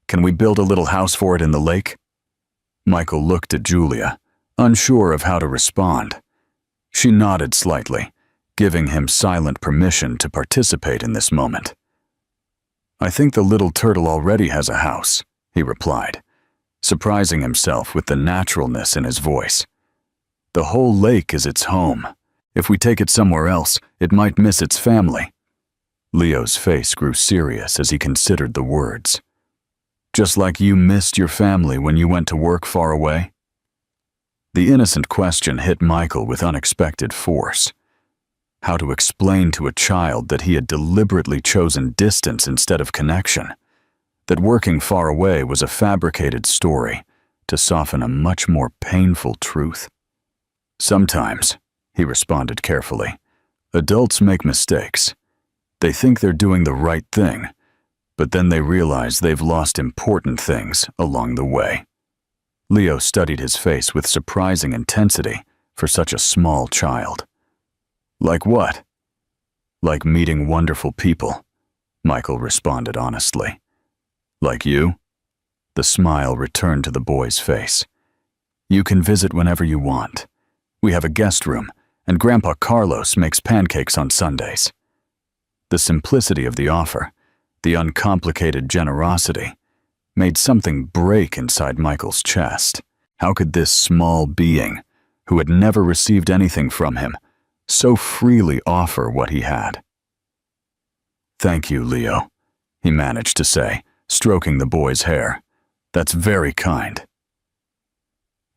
Can we build a little house for it in the lake?" Michael looked at Julia, unsure of how to respond. She nodded slightly, giving him silent permission to participate in this moment. "I think the little turtle already has a house," he replied, surprising himself with the naturalness in his voice. "The whole lake is its home. If we take it somewhere else, it might miss its family." Leo's face grew serious as he considered the words. "Just like you missed your family when you went to work far away?" The innocent question hit Michael with unexpected force. How to explain to a child that he had deliberately chosen distance instead of connection, that working far away was a fabricated story to soften a much more painful truth? "Sometimes," he responded carefully, "adults make mistakes. They think they're doing the right thing, but then they realize they've lost important things along the way." Leo studied his face with surprising intensity for such a small child. "Like what?" "Like meeting wonderful people," Michael responded honestly. "Like you?" The smile returned to the boy's face. "You can visit whenever you want. We have a guest room, and Grandpa Carlos makes pancakes on Sundays." The simplicity of the offer, the uncomplicated generosity, made something break inside Michael's chest. How could this small being, who had never received anything from him, so freely offer what he had? "Thank you, Leo," he managed to say, stroking the boy's hair. "That's very kind."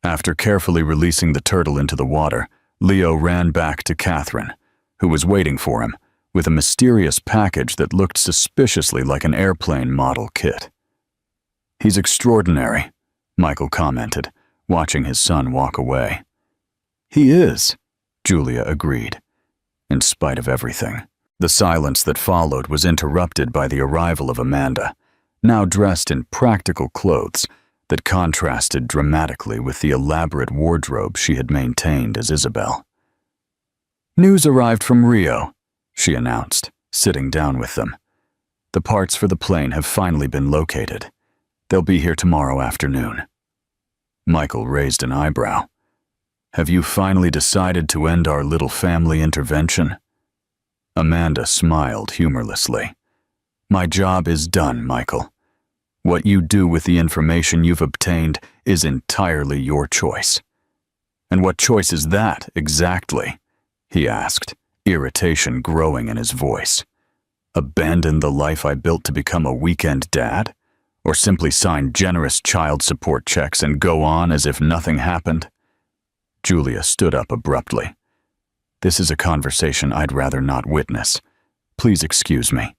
After carefully releasing the turtle into the water, Leo ran back to Catherine, who was waiting for him, with a mysterious package that looked suspiciously like an airplane model kit. "He's extraordinary," Michael commented, watching his son walk away. "He is," Julia agreed. In spite of everything, the silence that followed was interrupted by the arrival of Amanda, now dressed in practical clothes that contrasted dramatically with the elaborate wardrobe she had maintained as Isabel. "News arrived from Rio," she announced, sitting down with them. "The parts for the plane have finally been located. They'll be here tomorrow afternoon." Michael raised an eyebrow. Have you finally decided to end our little family intervention? Amanda smiled humorlessly. My job is done, Michael. What you do with the information you've obtained is entirely your choice. And what choice is that, exactly? He asked, irritation growing in his voice. Abandon the life I built to become a weekend dad? Or simply sign generous child support checks and go on as if nothing happened? Julia stood up abruptly. This is a conversation I'd rather not witness. Please excuse me.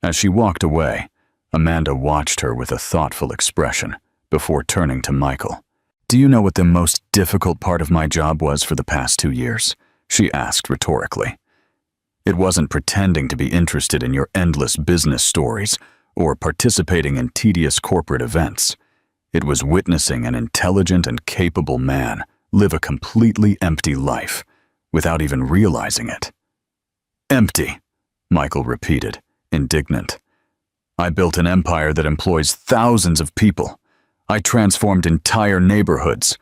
As she walked away, Amanda watched her with a thoughtful expression before turning to Michael. Do you know what the most difficult part of my job was for the past 2 years? She asked rhetorically. It wasn't pretending to be interested in your endless business stories or participating in tedious corporate events. It was witnessing an intelligent and capable man live a completely empty life without even realizing it. Empty, Michael repeated, indignant. I built an empire that employs thousands of people. I transformed entire neighborhoods.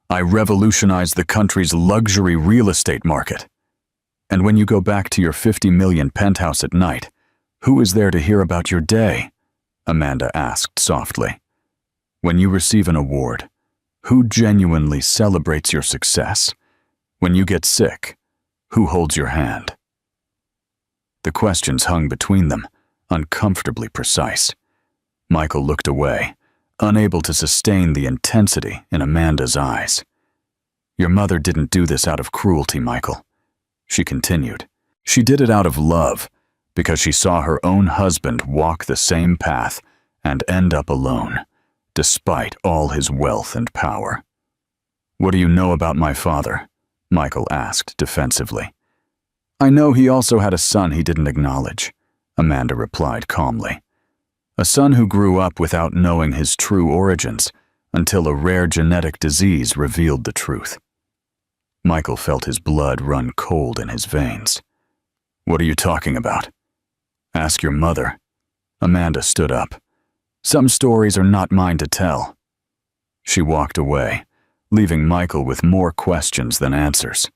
I revolutionized the country's luxury real estate market. And when you go back to your 50 million penthouse at night, who is there to hear about your day? Amanda asked softly. When you receive an award, who genuinely celebrates your success? When you get sick, who holds your hand? The questions hung between them, uncomfortably precise. Michael looked away, unable to sustain the intensity in Amanda's eyes. Your mother didn't do this out of cruelty, Michael. She continued. She did it out of love, because she saw her own husband walk the same path and end up alone, despite all his wealth and power. What do you know about my father? Michael asked defensively. I know he also had a son he didn't acknowledge, Amanda replied calmly. A son who grew up without knowing his true origins until a rare genetic disease revealed the truth. Michael felt his blood run cold in his veins. What are you talking about? Ask your mother. Amanda stood up. Some stories are not mine to tell. She walked away, leaving Michael with more questions than answers,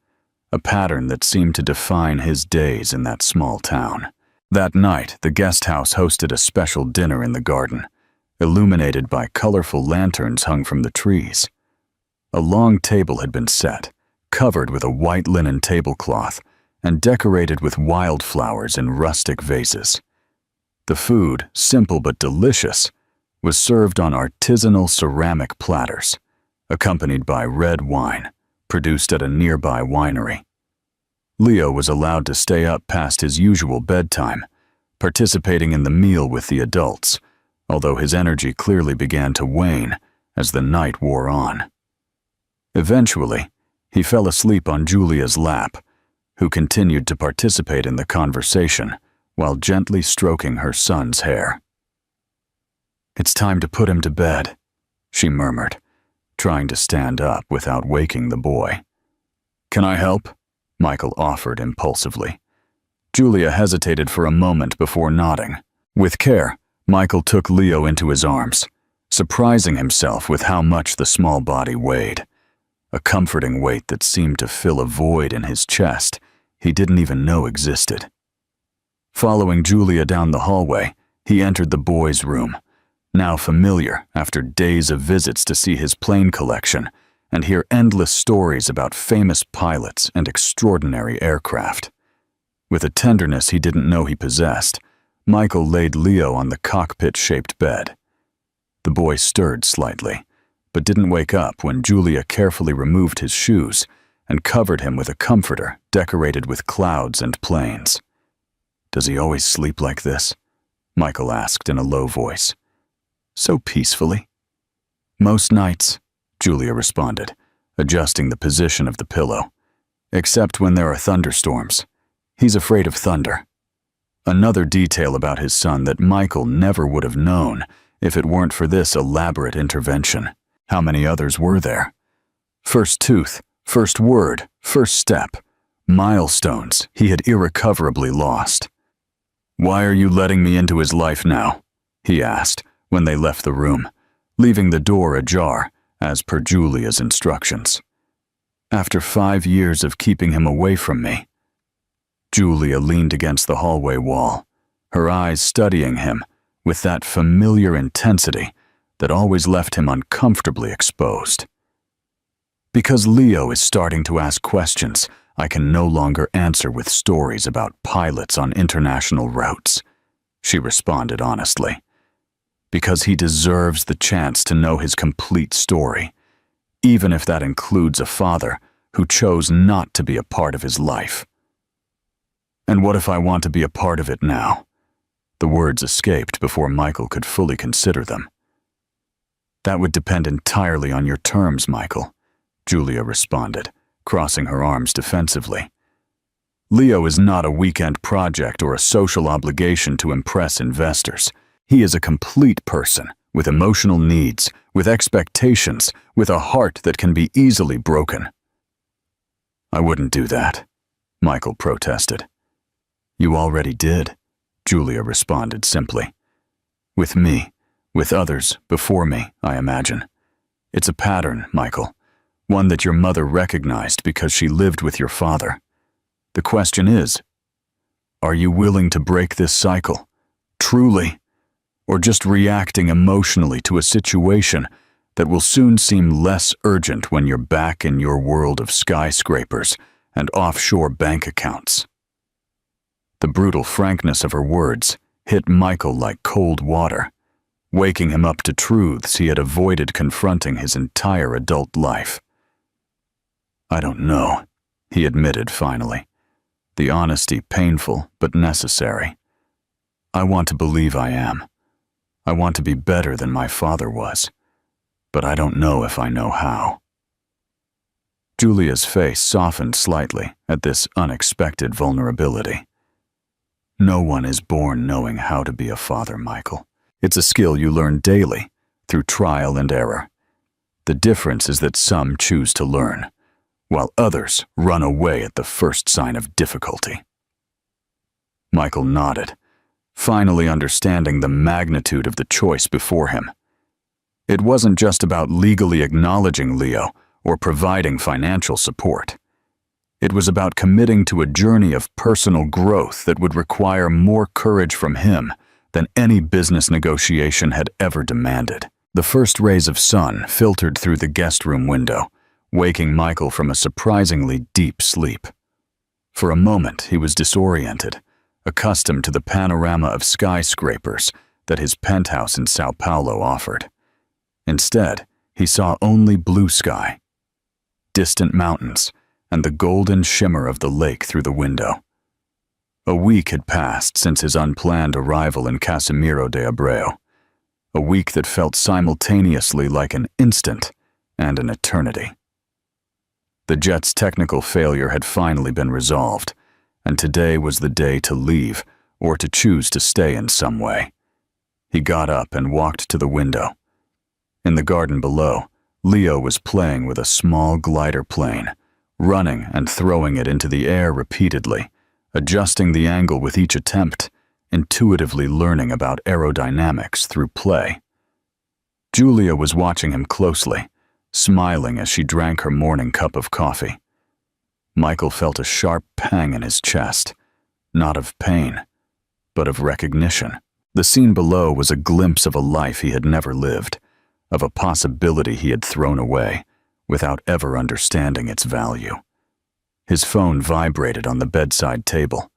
a pattern that seemed to define his days in that small town. That night, the guest house hosted a special dinner in the garden, illuminated by colorful lanterns hung from the trees. A long table had been set, covered with a white linen tablecloth and decorated with wildflowers in rustic vases. The food, simple but delicious, was served on artisanal ceramic platters, accompanied by red wine, produced at a nearby winery. Leo was allowed to stay up past his usual bedtime, participating in the meal with the adults, although his energy clearly began to wane as the night wore on. Eventually, he fell asleep on Julia's lap, who continued to participate in the conversation while gently stroking her son's hair. It's time to put him to bed, she murmured, trying to stand up without waking the boy. Can I help? Michael offered impulsively. Julia hesitated for a moment before nodding. With care, Michael took Leo into his arms, surprising himself with how much the small body weighed. A comforting weight that seemed to fill a void in his chest he didn't even know existed. Following Julia down the hallway, he entered the boy's room, now familiar after days of visits to see his plane collection and hear endless stories about famous pilots and extraordinary aircraft. With a tenderness he didn't know he possessed, Michael laid Leo on the cockpit-shaped bed. The boy stirred slightly, but didn't wake up when Julia carefully removed his shoes and covered him with a comforter decorated with clouds and planes. Does he always sleep like this? Michael asked in a low voice. So peacefully. Most nights, Julia responded, adjusting the position of the pillow. Except when there are thunderstorms. He's afraid of thunder. Another detail about his son that Michael never would have known if it weren't for this elaborate intervention. How many others were there? First tooth, first word, first step. Milestones he had irrecoverably lost. Why are you letting me into his life now? He asked when they left the room, leaving the door ajar as per Julia's instructions. After 5 years of keeping him away from me, Julia leaned against the hallway wall, her eyes studying him with that familiar intensity that always left him uncomfortably exposed. Because Leo is starting to ask questions I can no longer answer with stories about pilots on international routes, she responded honestly. Because he deserves the chance to know his complete story, even if that includes a father who chose not to be a part of his life. And what if I want to be a part of it now? The words escaped before Michael could fully consider them. That would depend entirely on your terms, Michael, Julia responded, crossing her arms defensively. Leo is not a weekend project or a social obligation to impress investors. He is a complete person with emotional needs, with expectations, with a heart that can be easily broken. I wouldn't do that, Michael protested. You already did, Julia responded simply. With me, with others before me, I imagine. It's a pattern, Michael, one that your mother recognized because she lived with your father. The question is, are you willing to break this cycle, truly, or just reacting emotionally to a situation that will soon seem less urgent when you're back in your world of skyscrapers and offshore bank accounts? The brutal frankness of her words hit Michael like cold water, waking him up to truths he had avoided confronting his entire adult life. I don't know, he admitted finally, the honesty painful but necessary. I want to believe I am. I want to be better than my father was, but I don't know if I know how. Julia's face softened slightly at this unexpected vulnerability. No one is born knowing how to be a father, Michael. It's a skill you learn daily, through trial and error. The difference is that some choose to learn, while others run away at the first sign of difficulty. Michael nodded, finally understanding the magnitude of the choice before him. It wasn't just about legally acknowledging Leo or providing financial support. It was about committing to a journey of personal growth that would require more courage from him than any business negotiation had ever demanded. The first rays of sun filtered through the guest room window, waking Michael from a surprisingly deep sleep. For a moment, he was disoriented, accustomed to the panorama of skyscrapers that his penthouse in Sao Paulo offered. Instead, he saw only blue sky, distant mountains, and the golden shimmer of the lake through the window. A week had passed since his unplanned arrival in Casimiro de Abreu, a week that felt simultaneously like an instant and an eternity. The jet's technical failure had finally been resolved, and today was the day to leave or to choose to stay in some way. He got up and walked to the window. In the garden below, Leo was playing with a small glider plane, running and throwing it into the air repeatedly, adjusting the angle with each attempt, intuitively learning about aerodynamics through play. Julia was watching him closely, smiling as she drank her morning cup of coffee. Michael felt a sharp pang in his chest, not of pain, but of recognition. The scene below was a glimpse of a life he had never lived, of a possibility he had thrown away, without ever understanding its value. His phone vibrated on the bedside table.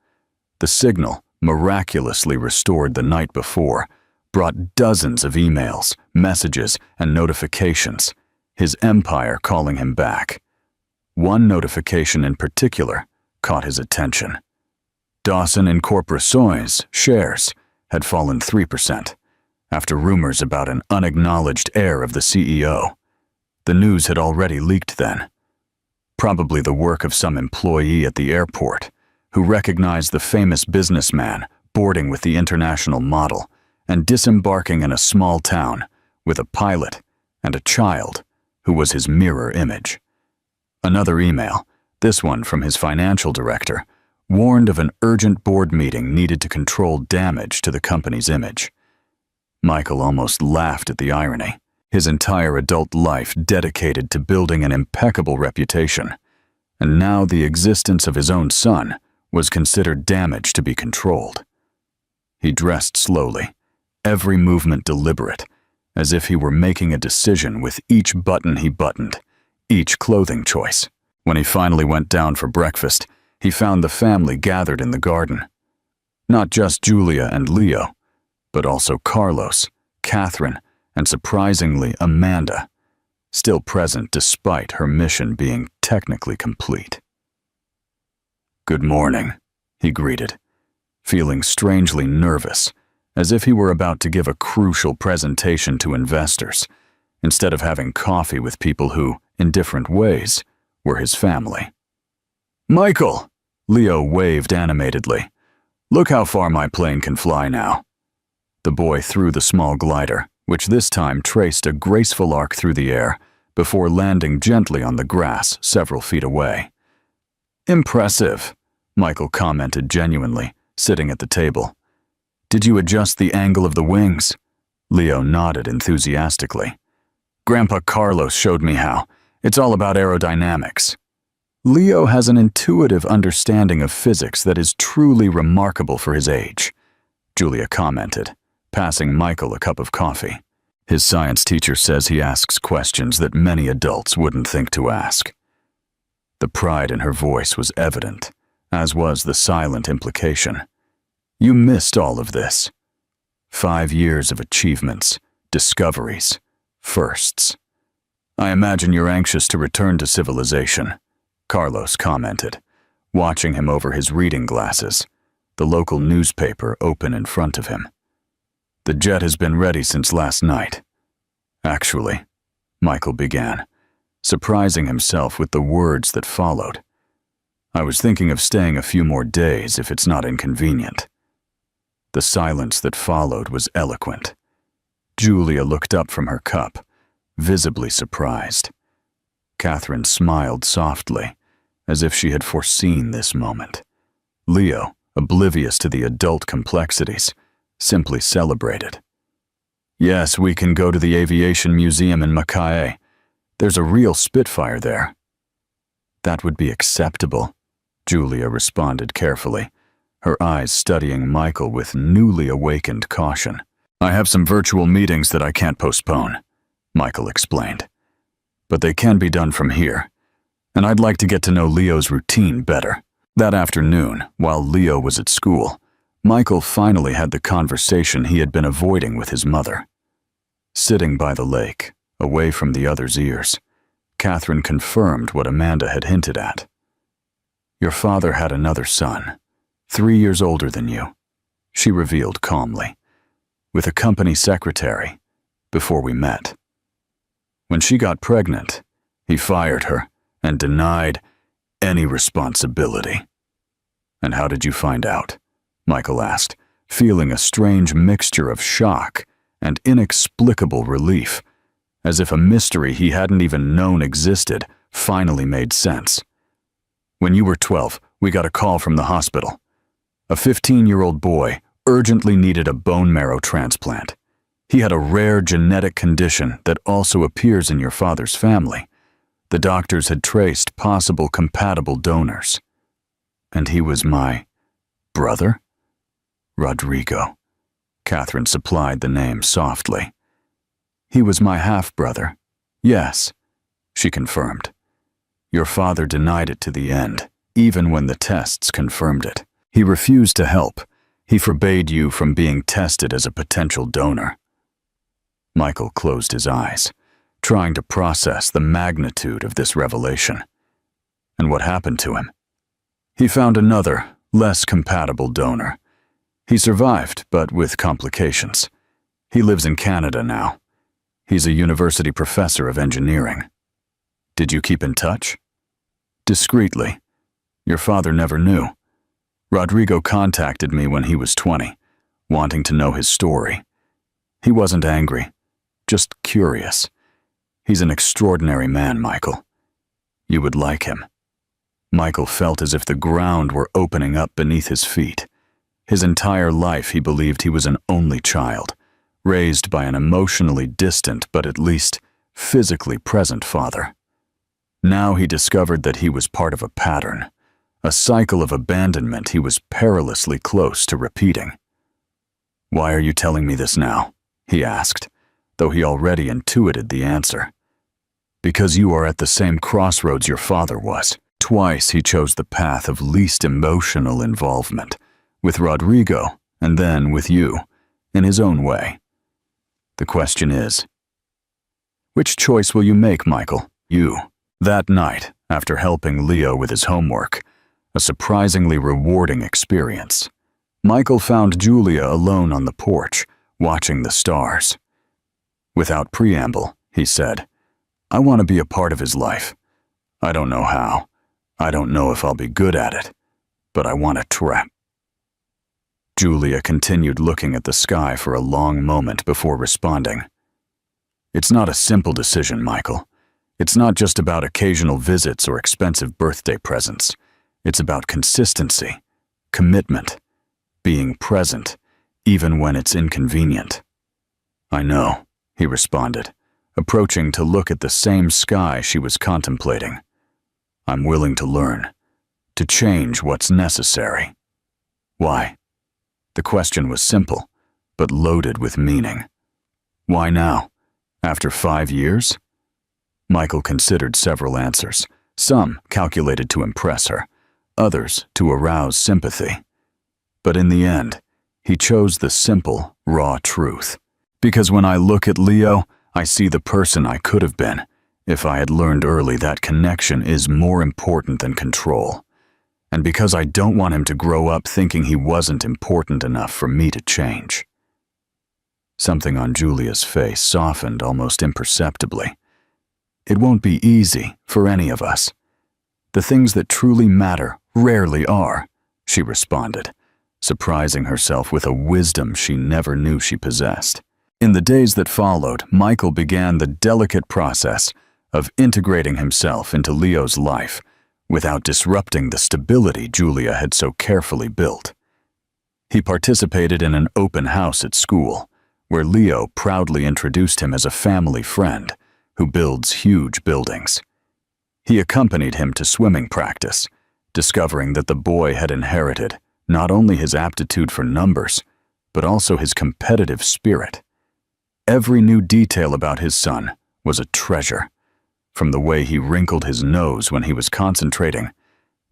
The signal, miraculously restored the night before, brought dozens of emails, messages, and notifications, his empire calling him back. One notification in particular caught his attention. Dawson Incorporações shares had fallen 3%, after rumors about an unacknowledged heir of the CEO. The news had already leaked then. Probably the work of some employee at the airport who recognized the famous businessman boarding with the international model and disembarking in a small town with a pilot and a child who was his mirror image. Another email, this one from his financial director, warned of an urgent board meeting needed to control damage to the company's image. Michael almost laughed at the irony. his entire adult life dedicated to building an impeccable reputation, and now the existence of his own son was considered damage to be controlled. He dressed slowly, every movement deliberate, as if he were making a decision with each button he buttoned, each clothing choice. When he finally went down for breakfast, he found the family gathered in the garden. Not just Julia and Leo, but also Carlos, Catherine, and surprisingly Amanda, still present despite her mission being technically complete. "Good morning," he greeted, feeling strangely nervous, as if he were about to give a crucial presentation to investors, instead of having coffee with people who, in different ways, were his family. "Michael!" Leo waved animatedly. "Look how far my plane can fly now." The boy threw the small glider, which this time traced a graceful arc through the air before landing gently on the grass several feet away. "Impressive," Michael commented genuinely, sitting at the table. "Did you adjust the angle of the wings?" Leo nodded enthusiastically. "Grandpa Carlos showed me how. It's all about aerodynamics." Leo has an intuitive understanding of physics that is truly remarkable for his age, Julia commented, passing Michael a cup of coffee. His science teacher says he asks questions that many adults wouldn't think to ask. The pride in her voice was evident, as was the silent implication. "You missed all of this. 5 years of achievements, discoveries, firsts. I imagine you're anxious to return to civilization," Carlos commented, watching him over his reading glasses, the local newspaper open in front of him. "The jet has been ready since last night." "Actually," Michael began, surprising himself with the words that followed. "I was thinking of staying a few more days if it's not inconvenient." The silence that followed was eloquent. Julia looked up from her cup, visibly surprised. Catherine smiled softly, as if she had foreseen this moment. Leo, oblivious to the adult complexities, simply celebrated. "Yes, we can go to the Aviation Museum in Mackay. There's a real Spitfire there." "That would be acceptable," Julia responded carefully, her eyes studying Michael with newly awakened caution. "I have some virtual meetings that I can't postpone," Michael explained. "But they can be done from here, and I'd like to get to know Leo's routine better." That afternoon, while Leo was at school, Michael finally had the conversation he had been avoiding with his mother. Sitting by the lake, away from the others' ears, Catherine confirmed what Amanda had hinted at. "Your father had another son, 3 years older than you," she revealed calmly, "with a company secretary, before we met. When she got pregnant, he fired her and denied any responsibility." "And how did you find out?" Michael asked, feeling a strange mixture of shock and inexplicable relief, as if a mystery he hadn't even known existed finally made sense. "When you were 12, we got a call from the hospital. A 15-year-old boy urgently needed a bone marrow transplant. He had a rare genetic condition that also appears in your father's family. The doctors had traced possible compatible donors. And he was my brother?" "Rodrigo." Catherine supplied the name softly. "He was my half-brother. Yes," she confirmed. "Your father denied it to the end, even when the tests confirmed it. He refused to help. He forbade you from being tested as a potential donor." Michael closed his eyes, trying to process the magnitude of this revelation. And what happened to him? "He found another, less compatible donor. He survived, but with complications. He lives in Canada now. He's a university professor of engineering." "Did you keep in touch?" "Discreetly. Your father never knew. Rodrigo contacted me when he was 20, wanting to know his story. He wasn't angry, just curious. He's an extraordinary man, Michael. You would like him." Michael felt as if the ground were opening up beneath his feet. His entire life he believed he was an only child, raised by an emotionally distant but at least physically present father. Now he discovered that he was part of a pattern, a cycle of abandonment he was perilously close to repeating. "Why are you telling me this now?" he asked, though he already intuited the answer. "Because you are at the same crossroads your father was. Twice he chose the path of least emotional involvement, with Rodrigo and then with you, in his own way. The question is, which choice will you make, Michael? You." That night, after helping Leo with his homework, a surprisingly rewarding experience, Michael found Julia alone on the porch, watching the stars. Without preamble, he said, "I want to be a part of his life. I don't know how. I don't know if I'll be good at it, but I want to try." Julia continued looking at the sky for a long moment before responding. "It's not a simple decision, Michael. It's not just about occasional visits or expensive birthday presents. It's about consistency, commitment, being present, even when it's inconvenient." "I know," he responded, approaching to look at the same sky she was contemplating. "I'm willing to learn, to change what's necessary." "Why?" The question was simple, but loaded with meaning. "Why now? After 5 years?" Michael considered several answers, some calculated to impress her, others to arouse sympathy. But in the end, he chose the simple, raw truth. "Because when I look at Leo, I see the person I could have been. If I had learned early that connection is more important than control. And because I don't want him to grow up thinking he wasn't important enough for me to change." Something on Julia's face softened almost imperceptibly. "It won't be easy for any of us. The things that truly matter rarely are," she responded, surprising herself with a wisdom she never knew she possessed. In the days that followed, Michael began the delicate process of integrating himself into Leo's life without disrupting the stability Julia had so carefully built. He participated in an open house at school, where Leo proudly introduced him as a family friend who builds huge buildings. He accompanied him to swimming practice, discovering that the boy had inherited not only his aptitude for numbers, but also his competitive spirit. Every new detail about his son was a treasure, from the way he wrinkled his nose when he was concentrating,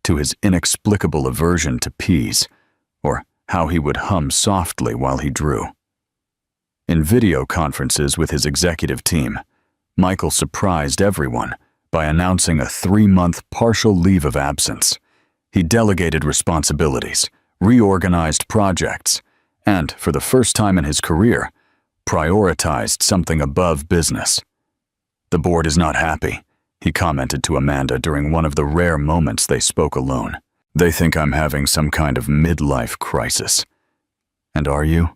to his inexplicable aversion to peas, or how he would hum softly while he drew. In video conferences with his executive team, Michael surprised everyone by announcing a 3-month partial leave of absence. He delegated responsibilities, reorganized projects, and, for the first time in his career, prioritized something above business. "The board is not happy," he commented to Amanda during one of the rare moments they spoke alone. "They think I'm having some kind of midlife crisis." "And are you?"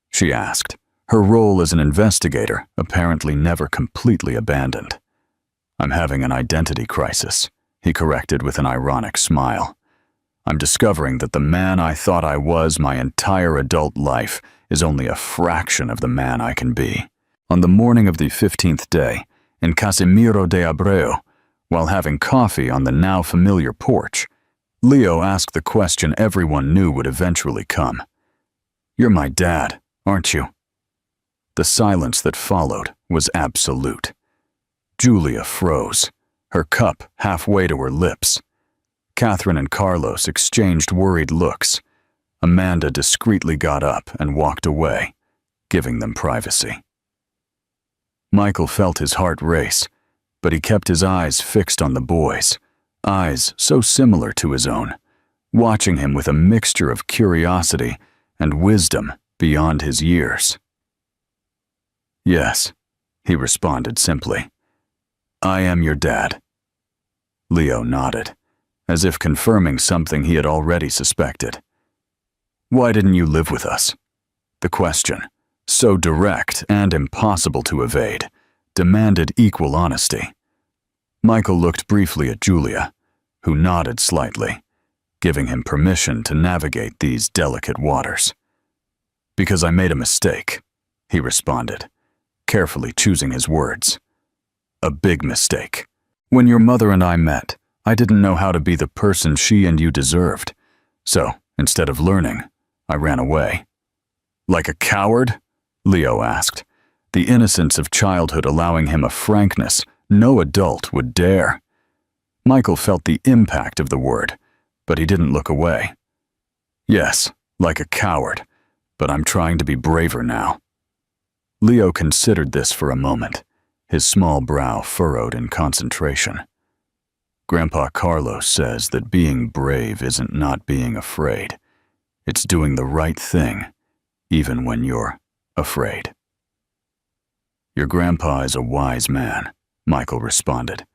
she asked, her role as an investigator apparently never completely abandoned. "I'm having an identity crisis," he corrected with an ironic smile. "I'm discovering that the man I thought I was my entire adult life is only a fraction of the man I can be." On the morning of the 15th day, in Casimiro de Abreu, while having coffee on the now familiar porch, Leo asked the question everyone knew would eventually come. "You're my dad, aren't you?" The silence that followed was absolute. Julia froze, her cup halfway to her lips. Catherine and Carlos exchanged worried looks. Amanda discreetly got up and walked away, giving them privacy. Michael felt his heart race, but he kept his eyes fixed on the boys, eyes so similar to his own, watching him with a mixture of curiosity and wisdom beyond his years. "Yes," he responded simply. "I am your dad." Leo nodded, as if confirming something he had already suspected. "Why didn't you live with us?" The question, so direct and impossible to evade, demanded equal honesty. Michael looked briefly at Julia, who nodded slightly, giving him permission to navigate these delicate waters. "Because I made a mistake," he responded, carefully choosing his words. A big mistake. When your mother and I met, I didn't know how to be the person she and you deserved. So, instead of learning, I ran away. Like a coward? Leo asked, the innocence of childhood allowing him a frankness no adult would dare. Michael felt the impact of the word, but he didn't look away. Yes, like a coward, but I'm trying to be braver now. Leo considered this for a moment, his small brow furrowed in concentration. Grandpa Carlos says that being brave isn't not being afraid. It's doing the right thing, even when you're afraid. Your grandpa is a wise man, Michael responded,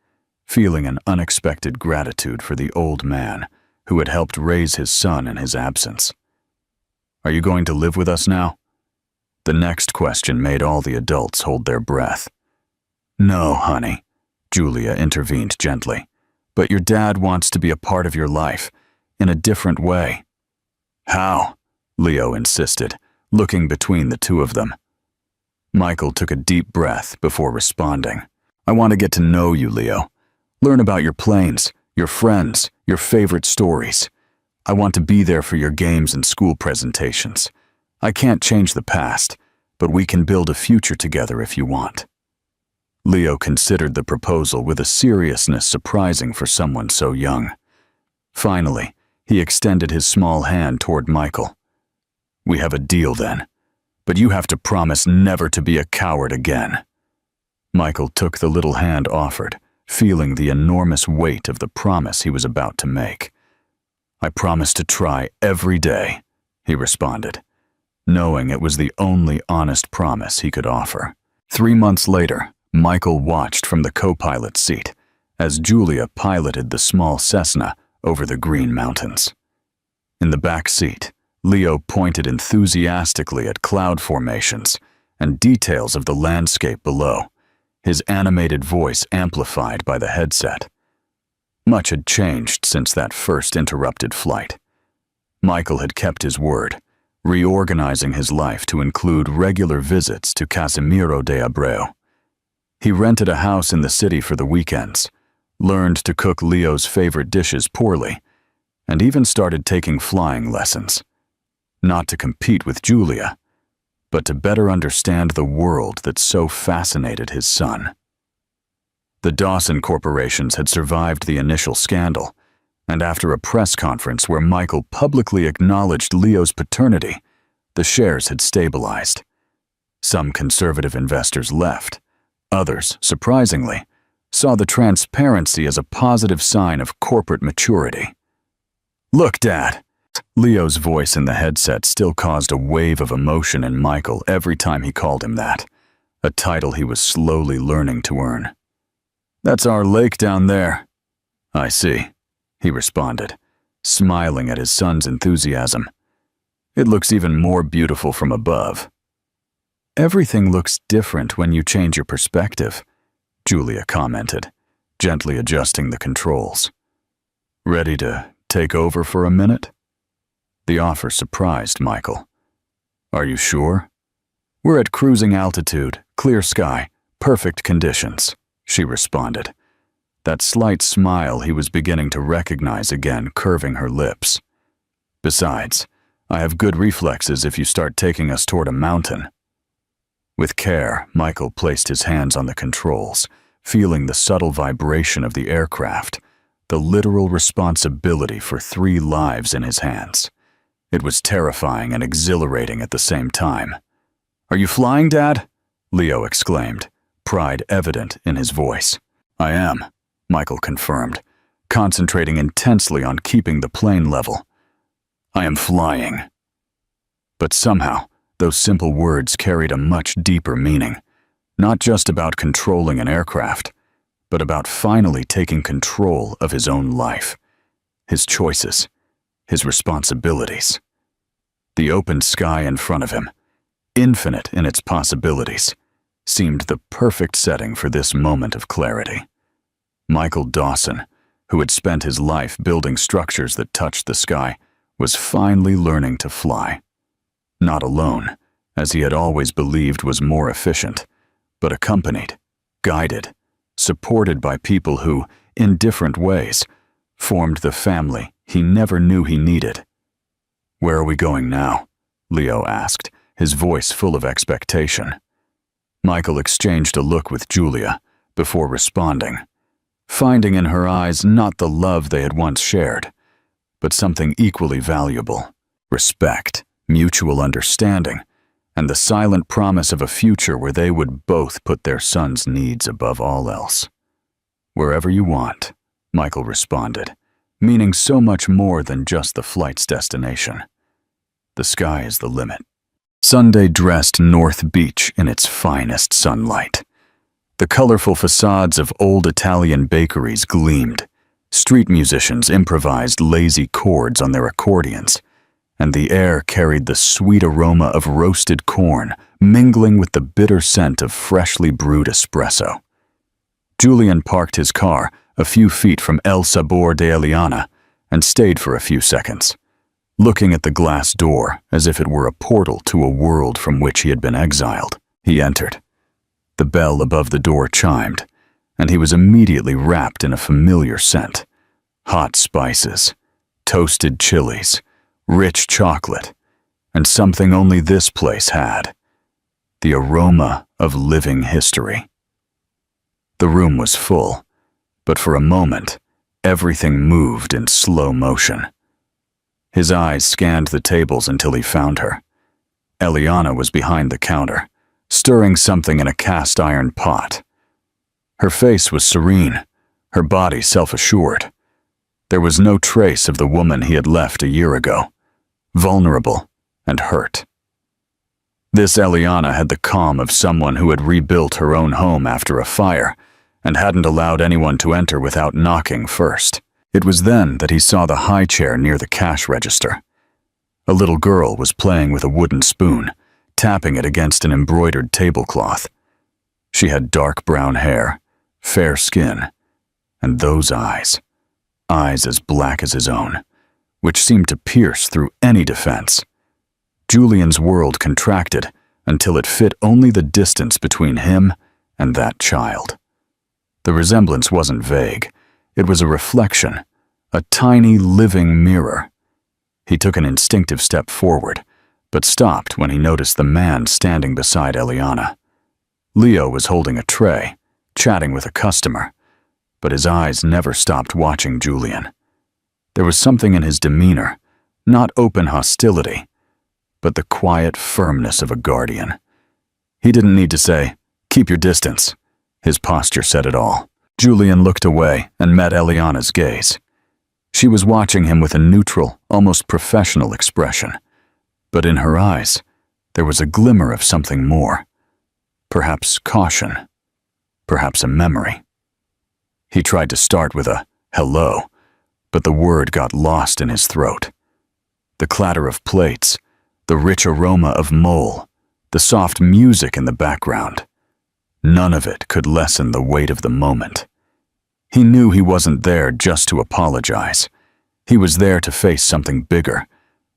feeling an unexpected gratitude for the old man who had helped raise his son in his absence. Are you going to live with us now? The next question made all the adults hold their breath. No, honey, Julia intervened gently, but your dad wants to be a part of your life, in a different way. How? Leo insisted, looking between the two of them. Michael took a deep breath before responding. I want to get to know you, Leo. Learn about your planes, your friends, your favorite stories. I want to be there for your games and school presentations. I can't change the past, but we can build a future together if you want. Leo considered the proposal with a seriousness surprising for someone so young. Finally, he extended his small hand toward Michael. We have a deal then, but you have to promise never to be a coward again. Michael took the little hand offered, feeling the enormous weight of the promise he was about to make. I promise to try every day, he responded, knowing it was the only honest promise he could offer. 3 months later, Michael watched from the co-pilot seat as Julia piloted the small Cessna over the Green Mountains. In the back seat, Leo pointed enthusiastically at cloud formations and details of the landscape below, his animated voice amplified by the headset. Much had changed since that first interrupted flight. Michael had kept his word, reorganizing his life to include regular visits to Casimiro de Abreu. He rented a house in the city for the weekends, learned to cook Leo's favorite dishes poorly, and even started taking flying lessons. Not to compete with Julia, but to better understand the world that so fascinated his son. The Dawson corporations had survived the initial scandal, and after a press conference where Michael publicly acknowledged Leo's paternity, the shares had stabilized. Some conservative investors left. Others, surprisingly, saw the transparency as a positive sign of corporate maturity. Look, Dad! Leo's voice in the headset still caused a wave of emotion in Michael every time he called him that, a title he was slowly learning to earn. That's our lake down there. I see, he responded, smiling at his son's enthusiasm. It looks even more beautiful from above. Everything looks different when you change your perspective, Julia commented, gently adjusting the controls. Ready to take over for a minute? The offer surprised Michael. Are you sure? We're at cruising altitude, clear sky, perfect conditions, she responded, that slight smile he was beginning to recognize again curving her lips. Besides, I have good reflexes if you start taking us toward a mountain. With care, Michael placed his hands on the controls, feeling the subtle vibration of the aircraft, the literal responsibility for 3 lives in his hands. It was terrifying and exhilarating at the same time. Are you flying, Dad? Leo exclaimed, pride evident in his voice. I am, Michael confirmed, concentrating intensely on keeping the plane level. I am flying. But somehow, those simple words carried a much deeper meaning, not just about controlling an aircraft, but about finally taking control of his own life, his choices, his responsibilities. The open sky in front of him, infinite in its possibilities, seemed the perfect setting for this moment of clarity. Michael Dawson, who had spent his life building structures that touched the sky, was finally learning to fly. Not alone, as he had always believed was more efficient, but accompanied, guided, supported by people who, in different ways, formed the family he never knew he needed. "Where are we going now?" Leo asked, his voice full of expectation. Michael exchanged a look with Julia before responding, finding in her eyes not the love they had once shared, but something equally valuable: respect, mutual understanding, and the silent promise of a future where they would both put their son's needs above all else. "Wherever you want," Michael responded, meaning so much more than just the flight's destination. The sky is the limit. Sunday dressed North Beach in its finest sunlight. The colorful facades of old Italian bakeries gleamed. Street musicians improvised lazy chords on their accordions, and the air carried the sweet aroma of roasted corn mingling with the bitter scent of freshly brewed espresso. Julian parked his car a few feet from El Sabor de Eliana and stayed for a few seconds, looking at the glass door as if it were a portal to a world from which he had been exiled. He entered. The bell above the door chimed, and he was immediately wrapped in a familiar scent: hot spices, toasted chilies, rich chocolate, and something only this place had: the aroma of living history. The room was full, but for a moment, everything moved in slow motion. His eyes scanned the tables until he found her. Eliana was behind the counter, stirring something in a cast-iron pot. Her face was serene, her body self-assured. There was no trace of the woman he had left a year ago, vulnerable and hurt. This Eliana had the calm of someone who had rebuilt her own home after a fire and hadn't allowed anyone to enter without knocking first. It was then that he saw the high chair near the cash register. A little girl was playing with a wooden spoon, tapping it against an embroidered tablecloth. She had dark brown hair, fair skin, and those eyes as black as his own, which seemed to pierce through any defense. Julian's world contracted until it fit only the distance between him and that child. The resemblance wasn't vague. It was a reflection, a tiny living mirror. He took an instinctive step forward, but stopped when he noticed the man standing beside Eliana. Leo was holding a tray, chatting with a customer, but his eyes never stopped watching Julian. There was something in his demeanor, not open hostility, but the quiet firmness of a guardian. He didn't need to say, "Keep your distance." His posture said it all. Julian looked away and met Eliana's gaze. She was watching him with a neutral, almost professional expression. But in her eyes, there was a glimmer of something more. Perhaps caution. Perhaps a memory. He tried to start with a hello, but the word got lost in his throat. The clatter of plates, the rich aroma of mole, the soft music in the background. None of it could lessen the weight of the moment. He knew he wasn't there just to apologize. He was there to face something bigger,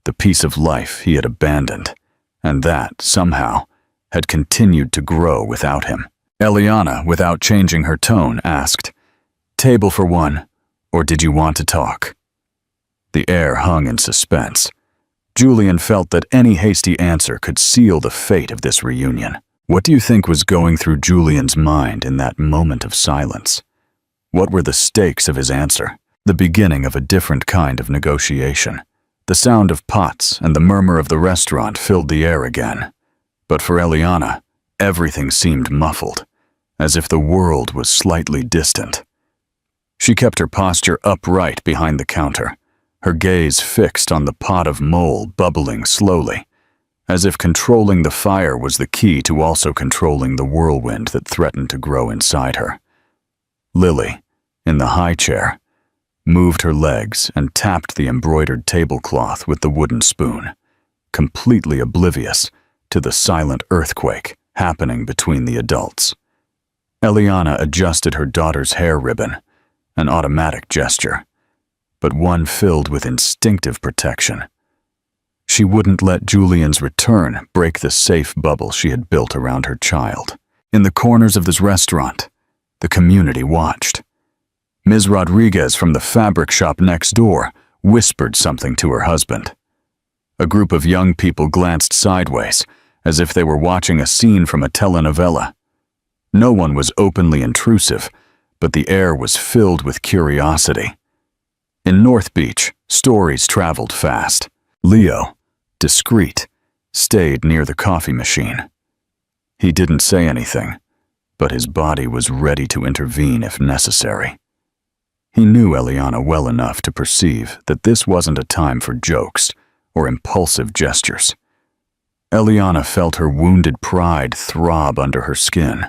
the piece of life he had abandoned, and that, somehow, had continued to grow without him. Eliana, without changing her tone, asked, "Table for one, or did you want to talk?" The air hung in suspense. Julian felt that any hasty answer could seal the fate of this reunion. What do you think was going through Julian's mind in that moment of silence? What were the stakes of his answer? The beginning of a different kind of negotiation. The sound of pots and the murmur of the restaurant filled the air again. But for Eliana, everything seemed muffled, as if the world was slightly distant. She kept her posture upright behind the counter, her gaze fixed on the pot of mole bubbling slowly, as if controlling the fire was the key to also controlling the whirlwind that threatened to grow inside her. Lily, in the high chair, moved her legs and tapped the embroidered tablecloth with the wooden spoon, completely oblivious to the silent earthquake happening between the adults. Eliana adjusted her daughter's hair ribbon, an automatic gesture, but one filled with instinctive protection. She wouldn't let Julian's return break the safe bubble she had built around her child. In the corners of this restaurant, the community watched. Ms. Rodriguez from the fabric shop next door whispered something to her husband. A group of young people glanced sideways, as if they were watching a scene from a telenovela. No one was openly intrusive, but the air was filled with curiosity. In North Beach, stories traveled fast. Leo, discreet, stayed near the coffee machine. He didn't say anything, but his body was ready to intervene if necessary. He knew Eliana well enough to perceive that this wasn't a time for jokes or impulsive gestures. Eliana felt her wounded pride throb under her skin,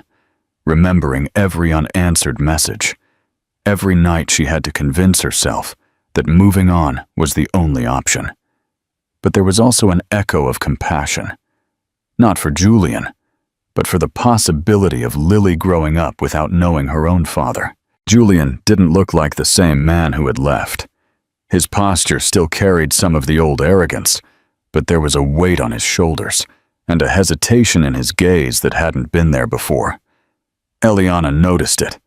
remembering every unanswered message. Every night she had to convince herself that moving on was the only option. But there was also an echo of compassion, not for Julian, but for the possibility of Lily growing up without knowing her own father. Julian didn't look like the same man who had left. His posture still carried some of the old arrogance, but there was a weight on his shoulders and a hesitation in his gaze that hadn't been there before. Eliana noticed it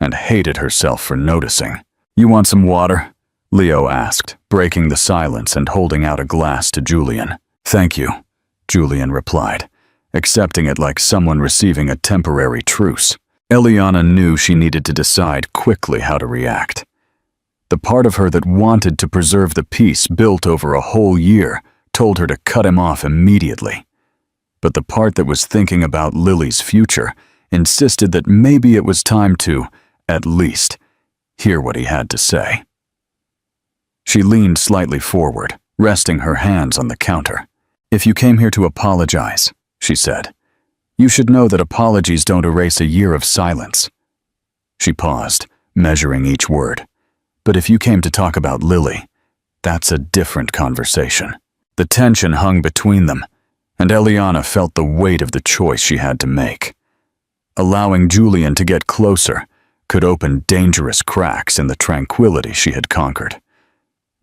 and hated herself for noticing. "You want some water?" Leo asked, breaking the silence and holding out a glass to Julian. "Thank you," Julian replied, accepting it like someone receiving a temporary truce. Eliana knew she needed to decide quickly how to react. The part of her that wanted to preserve the peace built over a whole year told her to cut him off immediately. But the part that was thinking about Lily's future insisted that maybe it was time to, at least, hear what he had to say. She leaned slightly forward, resting her hands on the counter. "If you came here to apologize," she said, "you should know that apologies don't erase a year of silence." She paused, measuring each word. "But if you came to talk about Lily, that's a different conversation." The tension hung between them, and Eliana felt the weight of the choice she had to make. Allowing Julian to get closer could open dangerous cracks in the tranquility she had conquered.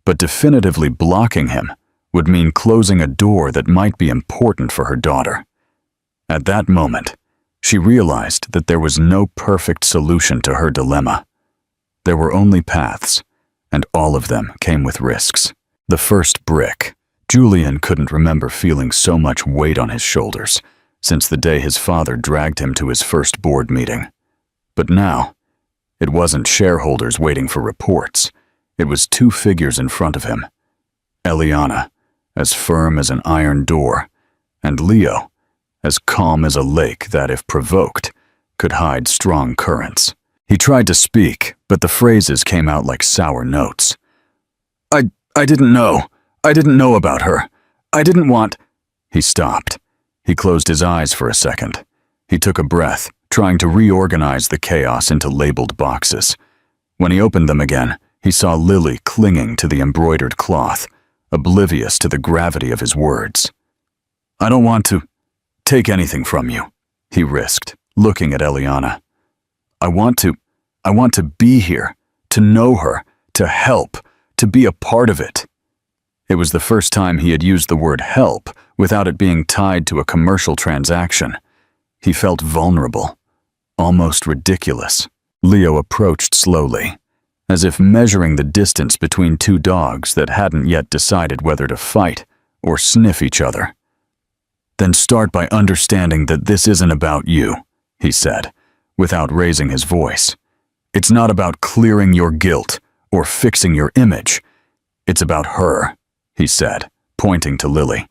But definitively blocking him would mean closing a door that might be important for her daughter. At that moment, she realized that there was no perfect solution to her dilemma. There were only paths, and all of them came with risks. The first brick. Julian couldn't remember feeling so much weight on his shoulders since the day his father dragged him to his first board meeting. But now, it wasn't shareholders waiting for reports. It was two figures in front of him. Eliana, as firm as an iron door, and Leo, as calm as a lake that, if provoked, could hide strong currents. He tried to speak, but the phrases came out like sour notes. I didn't know. I didn't know about her. I didn't want—" He stopped. He closed his eyes for a second. He took a breath, trying to reorganize the chaos into labeled boxes. When he opened them again, he saw Lily clinging to the embroidered cloth, oblivious to the gravity of his words. "I don't want to take anything from you," he risked, looking at Eliana. I want to be here, to know her, to help, to be a part of it." It was the first time he had used the word help without it being tied to a commercial transaction. He felt vulnerable, almost ridiculous. Leo approached slowly, as if measuring the distance between two dogs that hadn't yet decided whether to fight or sniff each other. "Then start by understanding that this isn't about you," he said, without raising his voice. "It's not about clearing your guilt or fixing your image. It's about her," he said, pointing to Lily,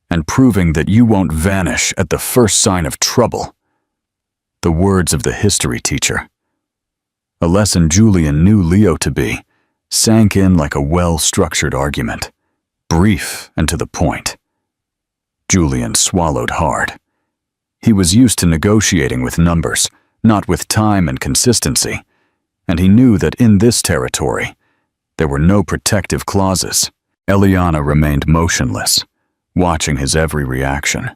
"and proving that you won't vanish at the first sign of trouble." The words of the history teacher. A lesson Julian knew Leo to be, sank in like a well-structured argument, brief and to the point. Julian swallowed hard. He was used to negotiating with numbers, not with time and consistency, and he knew that in this territory, there were no protective clauses. Eliana remained motionless, watching his every reaction.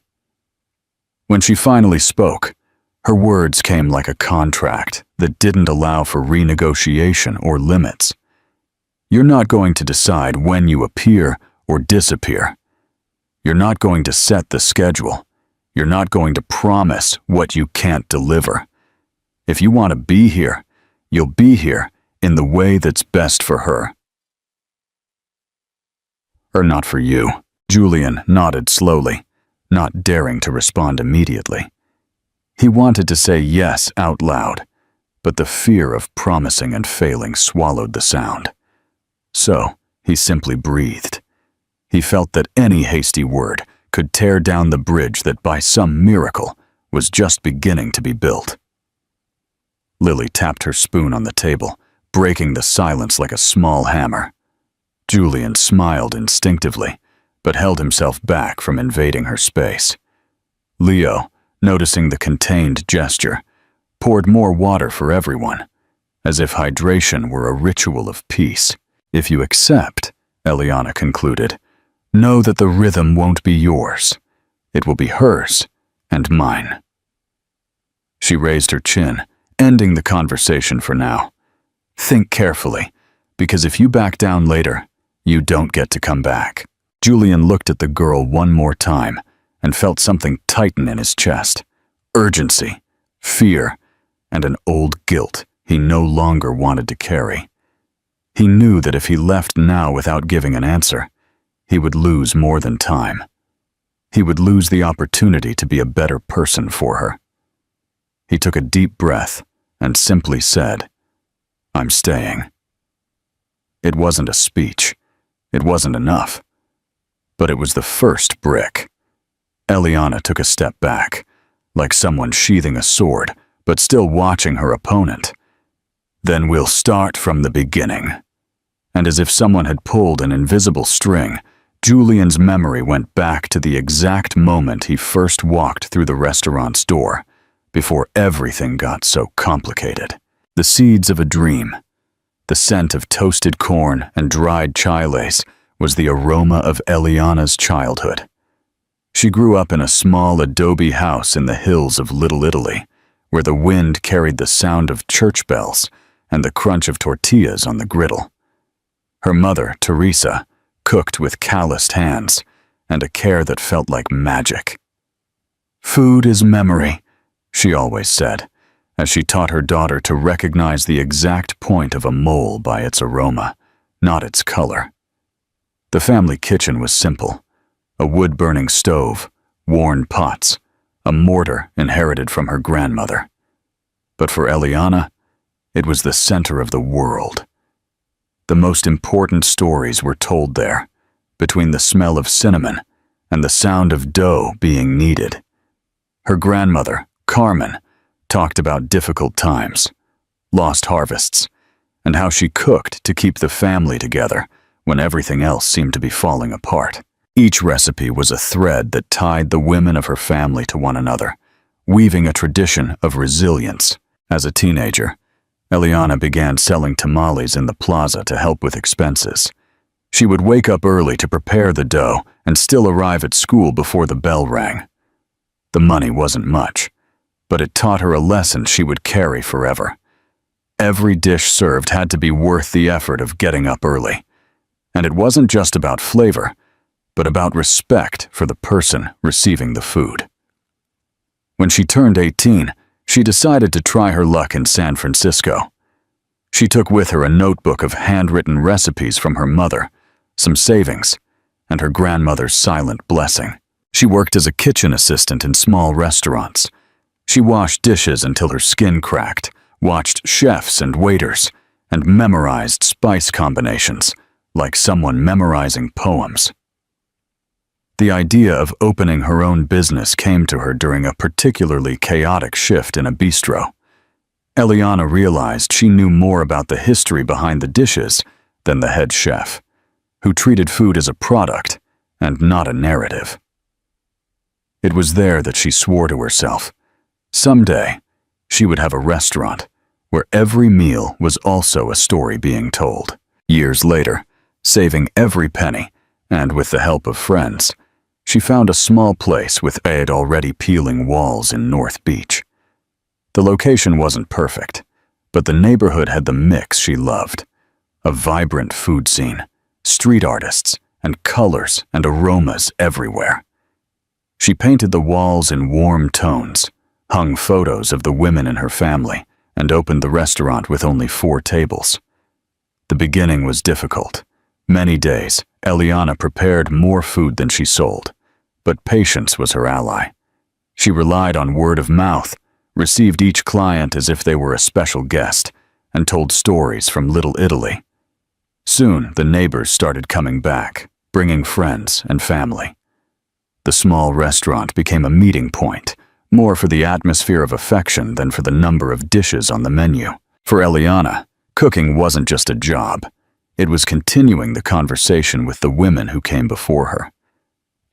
When she finally spoke, her words came like a contract that didn't allow for renegotiation or limits. "You're not going to decide when you appear or disappear. You're not going to set the schedule. You're not going to promise what you can't deliver. If you want to be here, you'll be here in the way that's best for her. Or not for you. Julian nodded slowly, not daring to respond immediately. He wanted to say yes out loud, but the fear of promising and failing swallowed the sound. So, he simply breathed. He felt that any hasty word could tear down the bridge that by some miracle was just beginning to be built. Lily tapped her spoon on the table, breaking the silence like a small hammer. Julian smiled instinctively, but held himself back from invading her space. Leo, noticing the contained gesture, poured more water for everyone, as if hydration were a ritual of peace. If you accept, Eliana concluded, know that the rhythm won't be yours. It will be hers and mine. She raised her chin, ending the conversation for now. Think carefully, because if you back down later, you don't get to come back. Julian looked at the girl one more time and felt something tighten in his chest. Urgency, fear, and an old guilt he no longer wanted to carry. He knew that if he left now without giving an answer, he would lose more than time. He would lose the opportunity to be a better person for her. He took a deep breath and simply said, "I'm staying." It wasn't a speech. It wasn't enough. But it was the first brick. Eliana took a step back, like someone sheathing a sword, but still watching her opponent. "Then we'll start from the beginning." And as if someone had pulled an invisible string, Julian's memory went back to the exact moment he first walked through the restaurant's door, before everything got so complicated. The seeds of a dream. The scent of toasted corn and dried chai lace was the aroma of Eliana's childhood. She grew up in a small adobe house in the hills of Little Italy, where the wind carried the sound of church bells and the crunch of tortillas on the griddle. Her mother, Teresa, cooked with calloused hands and a care that felt like magic. "Food is memory," she always said, as she taught her daughter to recognize the exact point of a mole by its aroma, not its color. The family kitchen was simple: a wood-burning stove, worn pots, a mortar inherited from her grandmother. But for Eliana, it was the center of the world. The most important stories were told there, between the smell of cinnamon and the sound of dough being kneaded. Her grandmother, Carmen, talked about difficult times, lost harvests, and how she cooked to keep the family together when everything else seemed to be falling apart. Each recipe was a thread that tied the women of her family to one another, weaving a tradition of resilience. As a teenager, Eliana began selling tamales in the plaza to help with expenses. She would wake up early to prepare the dough and still arrive at school before the bell rang. The money wasn't much, but it taught her a lesson she would carry forever. Every dish served had to be worth the effort of getting up early. And it wasn't just about flavor, but about respect for the person receiving the food. When she turned 18, she decided to try her luck in San Francisco. She took with her a notebook of handwritten recipes from her mother, some savings, and her grandmother's silent blessing. She worked as a kitchen assistant in small restaurants. She washed dishes until her skin cracked, watched chefs and waiters, and memorized spice combinations, like someone memorizing poems. The idea of opening her own business came to her during a particularly chaotic shift in a bistro. Eliana realized she knew more about the history behind the dishes than the head chef, who treated food as a product and not a narrative. It was there that she swore to herself, someday she would have a restaurant where every meal was also a story being told. Years later, saving every penny, and with the help of friends, she found a small place with already peeling walls in North Beach. The location wasn't perfect, but the neighborhood had the mix she loved: a vibrant food scene, street artists, and colors and aromas everywhere. She painted the walls in warm tones, hung photos of the women in her family, and opened the restaurant with only 4 tables. The beginning was difficult. Many days, Eliana prepared more food than she sold, but patience was her ally. She relied on word of mouth, received each client as if they were a special guest, and told stories from Little Italy. Soon, the neighbors started coming back, bringing friends and family. The small restaurant became a meeting point, more for the atmosphere of affection than for the number of dishes on the menu. For Eliana, cooking wasn't just a job. It was continuing the conversation with the women who came before her.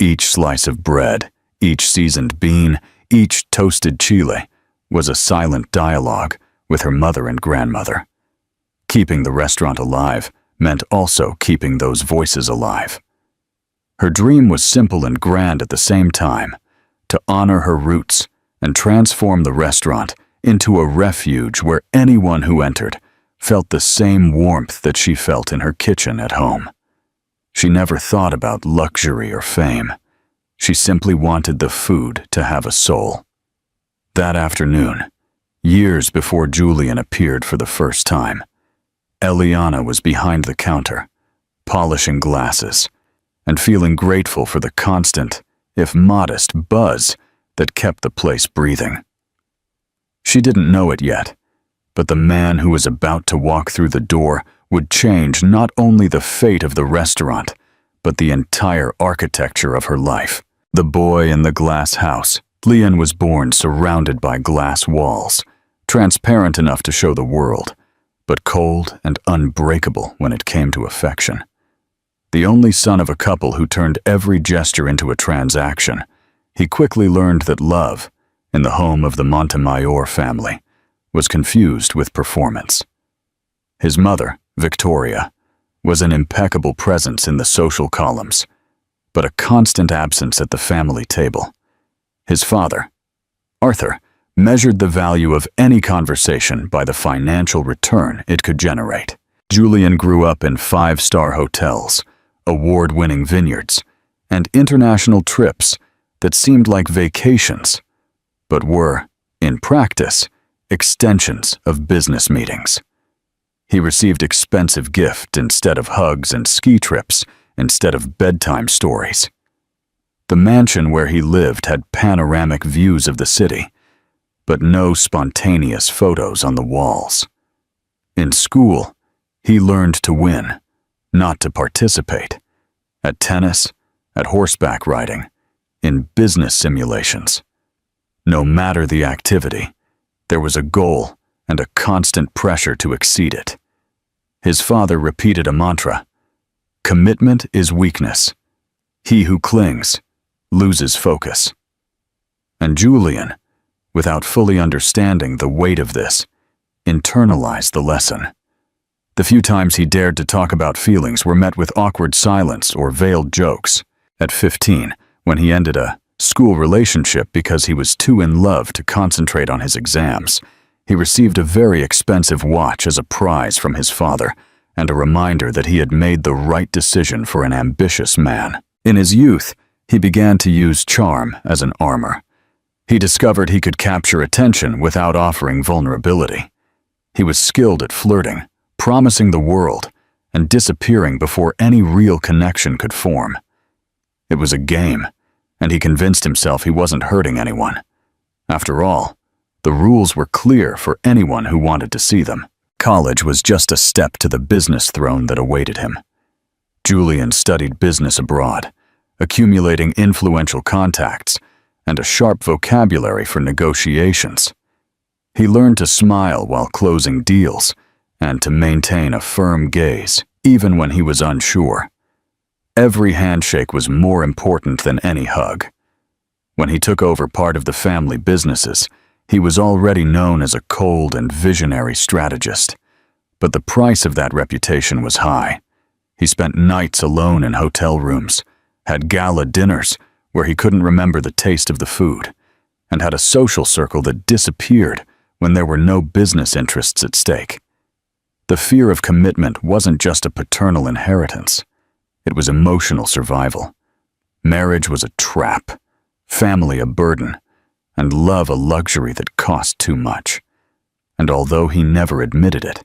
Each slice of bread, each seasoned bean, each toasted chile was a silent dialogue with her mother and grandmother. Keeping the restaurant alive meant also keeping those voices alive. Her dream was simple and grand at the same time, to honor her roots and transform the restaurant into a refuge where anyone who entered felt the same warmth that she felt in her kitchen at home. She never thought about luxury or fame. She simply wanted the food to have a soul. That afternoon, years before Julian appeared for the first time, Eliana was behind the counter, polishing glasses, and feeling grateful for the constant, if modest, buzz that kept the place breathing. She didn't know it yet, but the man who was about to walk through the door would change not only the fate of the restaurant, but the entire architecture of her life. The boy in the glass house. Leon was born surrounded by glass walls, transparent enough to show the world, but cold and unbreakable when it came to affection. The only son of a couple who turned every gesture into a transaction, he quickly learned that love, in the home of the Montemayor family, was confused with performance. His mother, Victoria, was an impeccable presence in the social columns, but a constant absence at the family table. His father, Arthur, measured the value of any conversation by the financial return it could generate. Julian grew up in 5-star hotels, award-winning vineyards, and international trips that seemed like vacations, but were, in practice, extensions of business meetings. He received expensive gifts instead of hugs and ski trips instead of bedtime stories. The mansion where he lived had panoramic views of the city, but no spontaneous photos on the walls. In school, he learned to win, not to participate. At tennis, at horseback riding, in business simulations. No matter the activity, there was a goal and a constant pressure to exceed it. His father repeated a mantra: commitment is weakness. He who clings loses focus. And Julian, without fully understanding the weight of this, internalized the lesson. The few times he dared to talk about feelings were met with awkward silence or veiled jokes. At 15, when he ended a school relationship because he was too in love to concentrate on his exams, he received a very expensive watch as a prize from his father and a reminder that he had made the right decision for an ambitious man. In his youth, he began to use charm as an armor. He discovered he could capture attention without offering vulnerability. He was skilled at flirting, promising the world, and disappearing before any real connection could form. It was a game, and he convinced himself he wasn't hurting anyone. After all, the rules were clear for anyone who wanted to see them. College was just a step to the business throne that awaited him. Julian studied business abroad, accumulating influential contacts and a sharp vocabulary for negotiations. He learned to smile while closing deals and to maintain a firm gaze, even when he was unsure. Every handshake was more important than any hug. When he took over part of the family businesses, he was already known as a cold and visionary strategist. But the price of that reputation was high. He spent nights alone in hotel rooms, had gala dinners where he couldn't remember the taste of the food, and had a social circle that disappeared when there were no business interests at stake. The fear of commitment wasn't just a paternal inheritance. It was emotional survival. Marriage was a trap, family a burden, and love a luxury that cost too much. And although he never admitted it,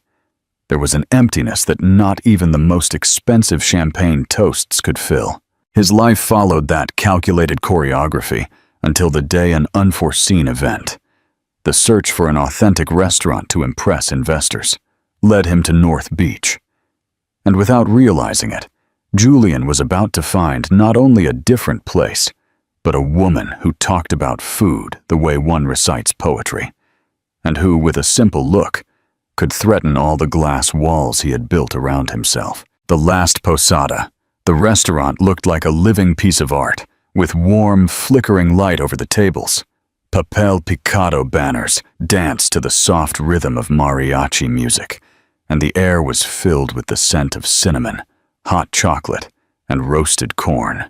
there was an emptiness that not even the most expensive champagne toasts could fill. His life followed that calculated choreography until the day an unforeseen event, the search for an authentic restaurant to impress investors, led him to North Beach. And without realizing it, Julian was about to find not only a different place, but a woman who talked about food the way one recites poetry, and who, with a simple look, could threaten all the glass walls he had built around himself. The last posada, the restaurant, looked like a living piece of art, with warm, flickering light over the tables. Papel picado banners danced to the soft rhythm of mariachi music, and the air was filled with the scent of cinnamon, hot chocolate, and roasted corn.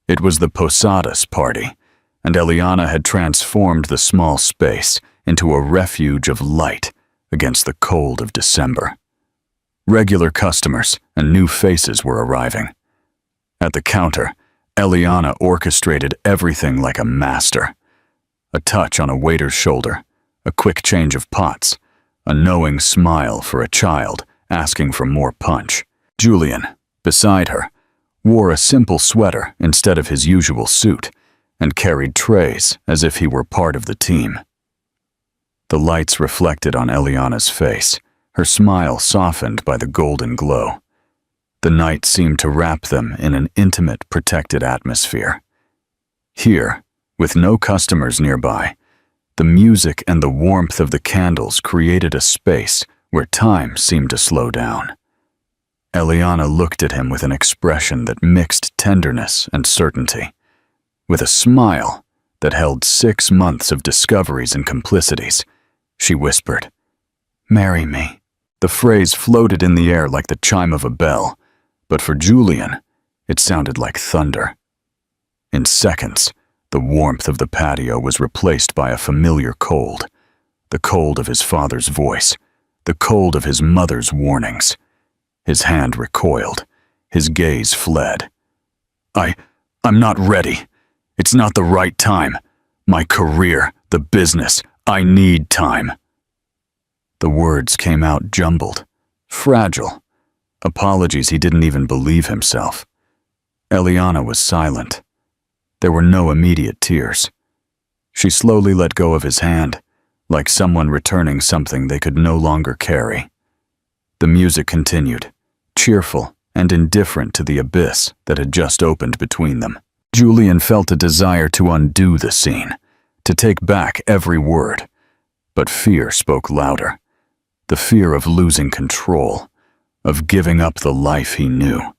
It was the posada's party, and Eliana had transformed the small space into a refuge of light against the cold of December. Regular customers and new faces were arriving. At the counter, Eliana orchestrated everything like a master. A touch on a waiter's shoulder, a quick change of pots, a knowing smile for a child asking for more punch. Julian, beside her, wore a simple sweater instead of his usual suit and carried trays as if he were part of the team. The lights reflected on Eliana's face, her smile softened by the golden glow. The night seemed to wrap them in an intimate, protected atmosphere. Here, with no customers nearby, the music and the warmth of the candles created a space where time seemed to slow down. Eliana looked at him with an expression that mixed tenderness and certainty. With a smile that held 6 months of discoveries and complicities, she whispered, "Marry me." The phrase floated in the air like the chime of a bell, but for Julian, it sounded like thunder. In seconds, the warmth of the patio was replaced by a familiar cold, the cold of his father's voice, the cold of his mother's warnings. His hand recoiled, his gaze fled. I'm not ready. It's not the right time. My career, the business, I need time." The words came out jumbled, fragile, apologies he didn't even believe himself. Eliana was silent. There were no immediate tears. She slowly let go of his hand, like someone returning something they could no longer carry. The music continued, cheerful and indifferent to the abyss that had just opened between them. Julian felt a desire to undo the scene, to take back every word, but fear spoke louder. The fear of losing control, of giving up the life he knew,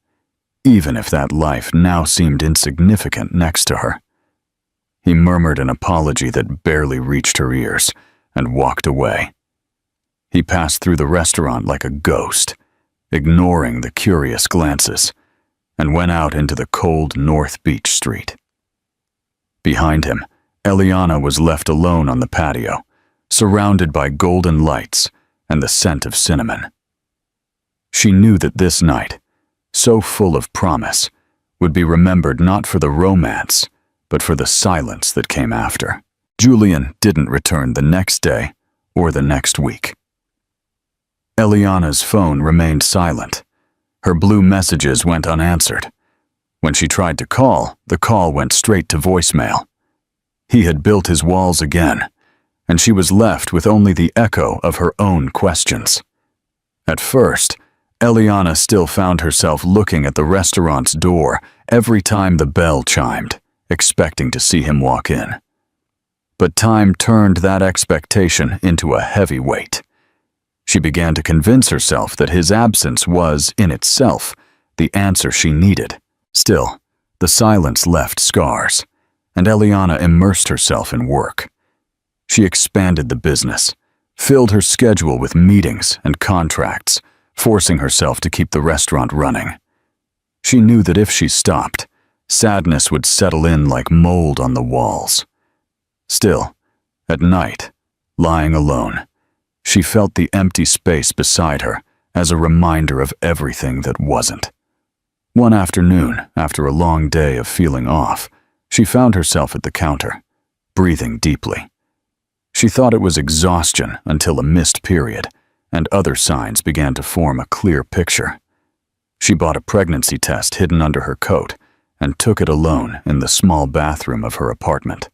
even if that life now seemed insignificant next to her. He murmured an apology that barely reached her ears and walked away. He passed through the restaurant like a ghost, ignoring the curious glances, and went out into the cold North Beach street. Behind him, Eliana was left alone on the patio, surrounded by golden lights and the scent of cinnamon. She knew that this night, so full of promise, would be remembered not for the romance, but for the silence that came after. Julian didn't return the next day or the next week. Eliana's phone remained silent. Her blue messages went unanswered. When she tried to call, the call went straight to voicemail. He had built his walls again, and she was left with only the echo of her own questions. At first, Eliana still found herself looking at the restaurant's door every time the bell chimed, expecting to see him walk in. But time turned that expectation into a heavy weight. She began to convince herself that his absence was, in itself, the answer she needed. Still, the silence left scars, and Eliana immersed herself in work. She expanded the business, filled her schedule with meetings and contracts, forcing herself to keep the restaurant running. She knew that if she stopped, sadness would settle in like mold on the walls. Still, at night, lying alone, she felt the empty space beside her as a reminder of everything that wasn't. One afternoon, after a long day of feeling off, she found herself at the counter, breathing deeply. She thought it was exhaustion until a missed period, and other signs began to form a clear picture. She bought a pregnancy test hidden under her coat and took it alone in the small bathroom of her apartment.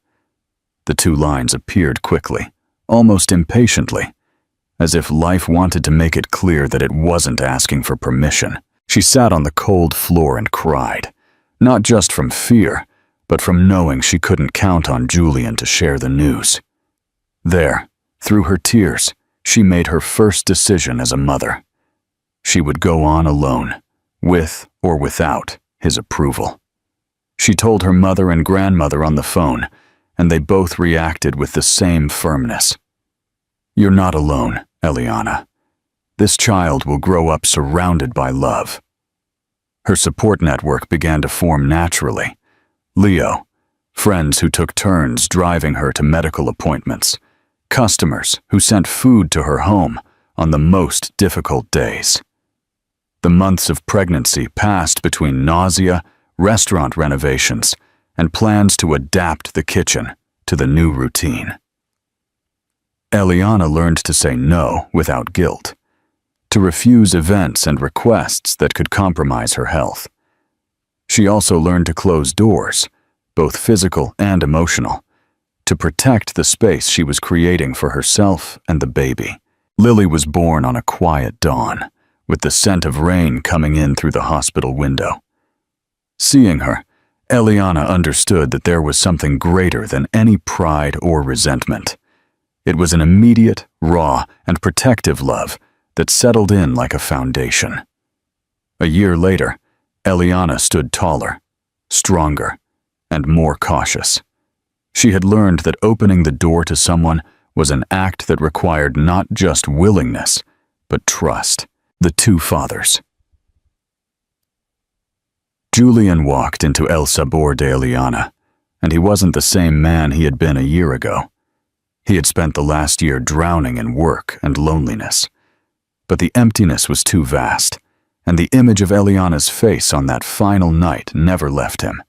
The two lines appeared quickly, almost impatiently, as if life wanted to make it clear that it wasn't asking for permission. She sat on the cold floor and cried, not just from fear, but from knowing she couldn't count on Julian to share the news. There, through her tears, she made her first decision as a mother. She would go on alone, with or without his approval. She told her mother and grandmother on the phone, and they both reacted with the same firmness. "You're not alone, Eliana. This child will grow up surrounded by love." Her support network began to form naturally. Leo, friends who took turns driving her to medical appointments, customers who sent food to her home on the most difficult days. The months of pregnancy passed between nausea, restaurant renovations, and plans to adapt the kitchen to the new routine. Eliana learned to say no without guilt, to refuse events and requests that could compromise her health. She also learned to close doors, both physical and emotional, to protect the space she was creating for herself and the baby. Lily was born on a quiet dawn, with the scent of rain coming in through the hospital window. Seeing her, Eliana understood that there was something greater than any pride or resentment. It was an immediate, raw, and protective love that settled in like a foundation. A year later, Eliana stood taller, stronger, and more cautious. She had learned that opening the door to someone was an act that required not just willingness, but trust. The two fathers. Julian walked into El Sabor de Eliana, and he wasn't the same man he had been a year ago. He had spent the last year drowning in work and loneliness. But the emptiness was too vast, and the image of Eliana's face on that final night never left him.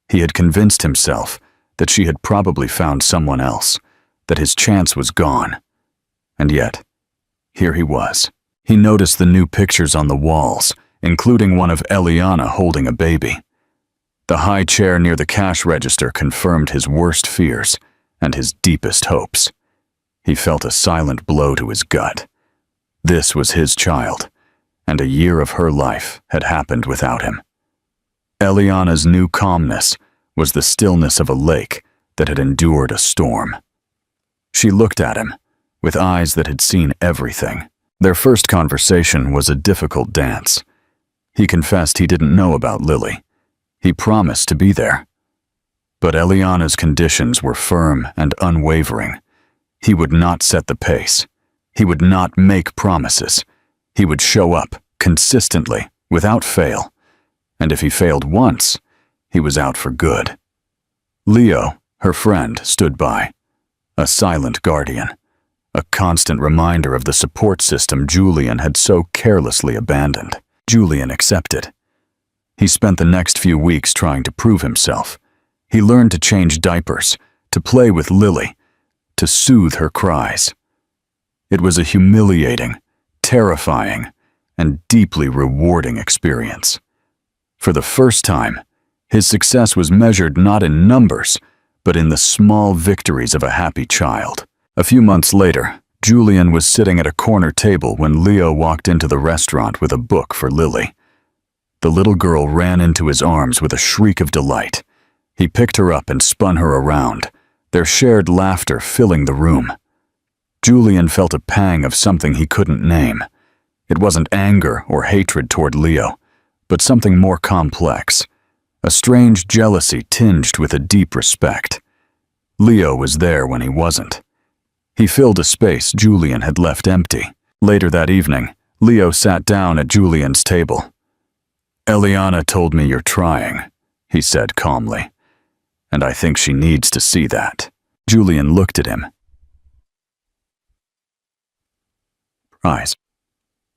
He had convinced himself that she had probably found someone else, that his chance was gone. And yet, here he was. He noticed the new pictures on the walls, including one of Eliana holding a baby. The high chair near the cash register confirmed his worst fears and his deepest hopes. He felt a silent blow to his gut. This was his child, and a year of her life had happened without him. Eliana's new calmness was the stillness of a lake that had endured a storm. She looked at him, with eyes that had seen everything. Their first conversation was a difficult dance. He confessed he didn't know about Lily. He promised to be there. But Eliana's conditions were firm and unwavering. He would not set the pace. He would not make promises. He would show up, consistently, without fail. And if he failed once, he was out for good. Leo, her friend, stood by, a silent guardian, a constant reminder of the support system Julian had so carelessly abandoned. Julian accepted. He spent the next few weeks trying to prove himself. He learned to change diapers, to play with Lily, to soothe her cries. It was a humiliating, terrifying, and deeply rewarding experience. For the first time, his success was measured not in numbers, but in the small victories of a happy child. A few months later, Julian was sitting at a corner table when Leo walked into the restaurant with a book for Lily. The little girl ran into his arms with a shriek of delight. He picked her up and spun her around, their shared laughter filling the room. Julian felt a pang of something he couldn't name. It wasn't anger or hatred toward Leo, but something more complex, a strange jealousy tinged with a deep respect. Leo was there when he wasn't. He filled a space Julian had left empty. Later that evening, Leo sat down at Julian's table. "Eliana told me you're trying," he said calmly, "and I think she needs to see that." Julian looked at him. "Surprise.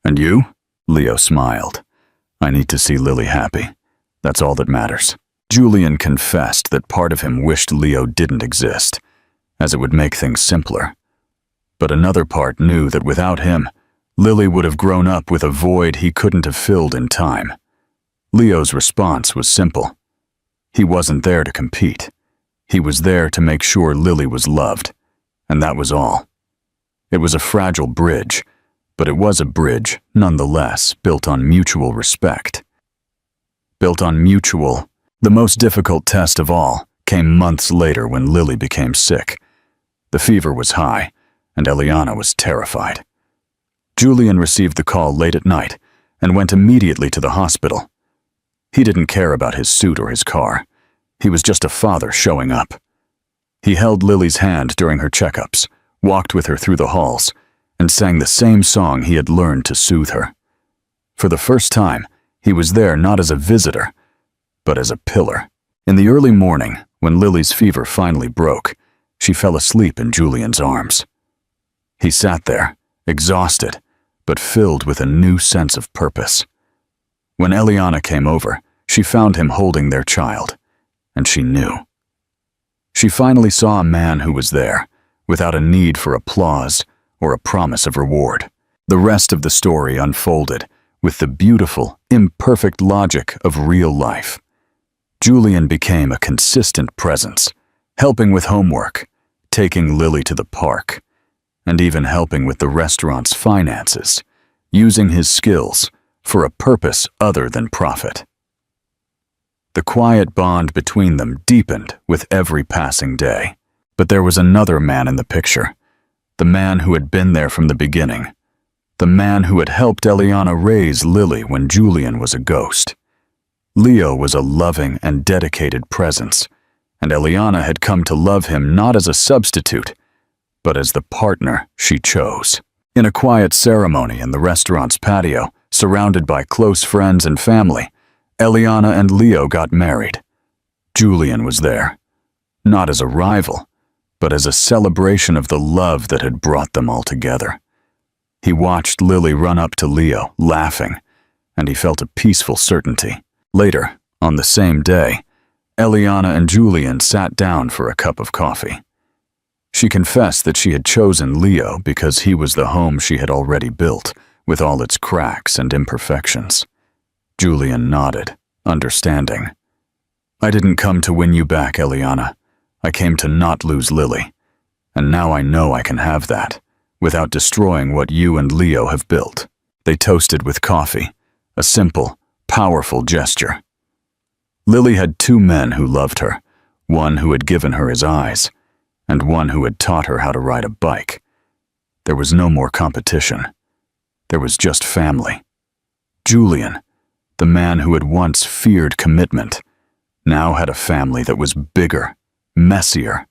And you?" Leo smiled. I need to see Lily happy. That's all that matters. Julian confessed that part of him wished Leo didn't exist, as it would make things simpler. But another part knew that without him, Lily would have grown up with a void he couldn't have filled in time. Leo's response was simple. He wasn't there to compete. He was there to make sure Lily was loved, and that was all. It was a fragile bridge, but it was a bridge, nonetheless, built on mutual respect. The most difficult test of all came months later when Lily became sick. The fever was high, and Eliana was terrified. Julian received the call late at night and went immediately to the hospital. He didn't care about his suit or his car. He was just a father showing up. He held Lily's hand during her checkups, walked with her through the halls, and sang the same song he had learned to soothe her. For the first time, he was there not as a visitor, but as a pillar. In the early morning, when Lily's fever finally broke, she fell asleep in Julian's arms. He sat there, exhausted, but filled with a new sense of purpose. When Eliana came over, she found him holding their child, and she knew. She finally saw a man who was there, without a need for applause or a promise of reward. The rest of the story unfolded with the beautiful, imperfect logic of real life. Julian became a consistent presence, helping with homework, taking Lily to the park, and even helping with the restaurant's finances, using his skills for a purpose other than profit. The quiet bond between them deepened with every passing day. But there was another man in the picture, the man who had been there from the beginning, the man who had helped Eliana raise Lily when Julian was a ghost. Leo was a loving and dedicated presence, and Eliana had come to love him not as a substitute, but as the partner she chose. In a quiet ceremony in the restaurant's patio, surrounded by close friends and family, Eliana and Leo got married. Julian was there, not as a rival, but as a celebration of the love that had brought them all together. He watched Lily run up to Leo, laughing, and he felt a peaceful certainty. Later, on the same day, Eliana and Julian sat down for a cup of coffee. She confessed that she had chosen Leo because he was the home she had already built, with all its cracks and imperfections. Julian nodded, understanding. "I didn't come to win you back, Eliana. I came to not lose Lily, and now I know I can have that, without destroying what you and Leo have built." They toasted with coffee, a simple, powerful gesture. Lily had two men who loved her, one who had given her his eyes, and one who had taught her how to ride a bike. There was no more competition. There was just family. Julian, the man who had once feared commitment, now had a family that was bigger, messier,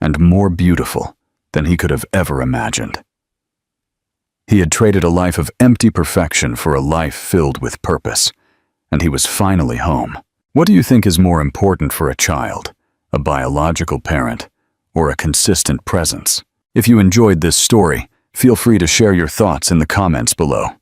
and more beautiful than he could have ever imagined. He had traded a life of empty perfection for a life filled with purpose, and he was finally home. What do you think is more important for a child, a biological parent, or a consistent presence? If you enjoyed this story, feel free to share your thoughts in the comments below.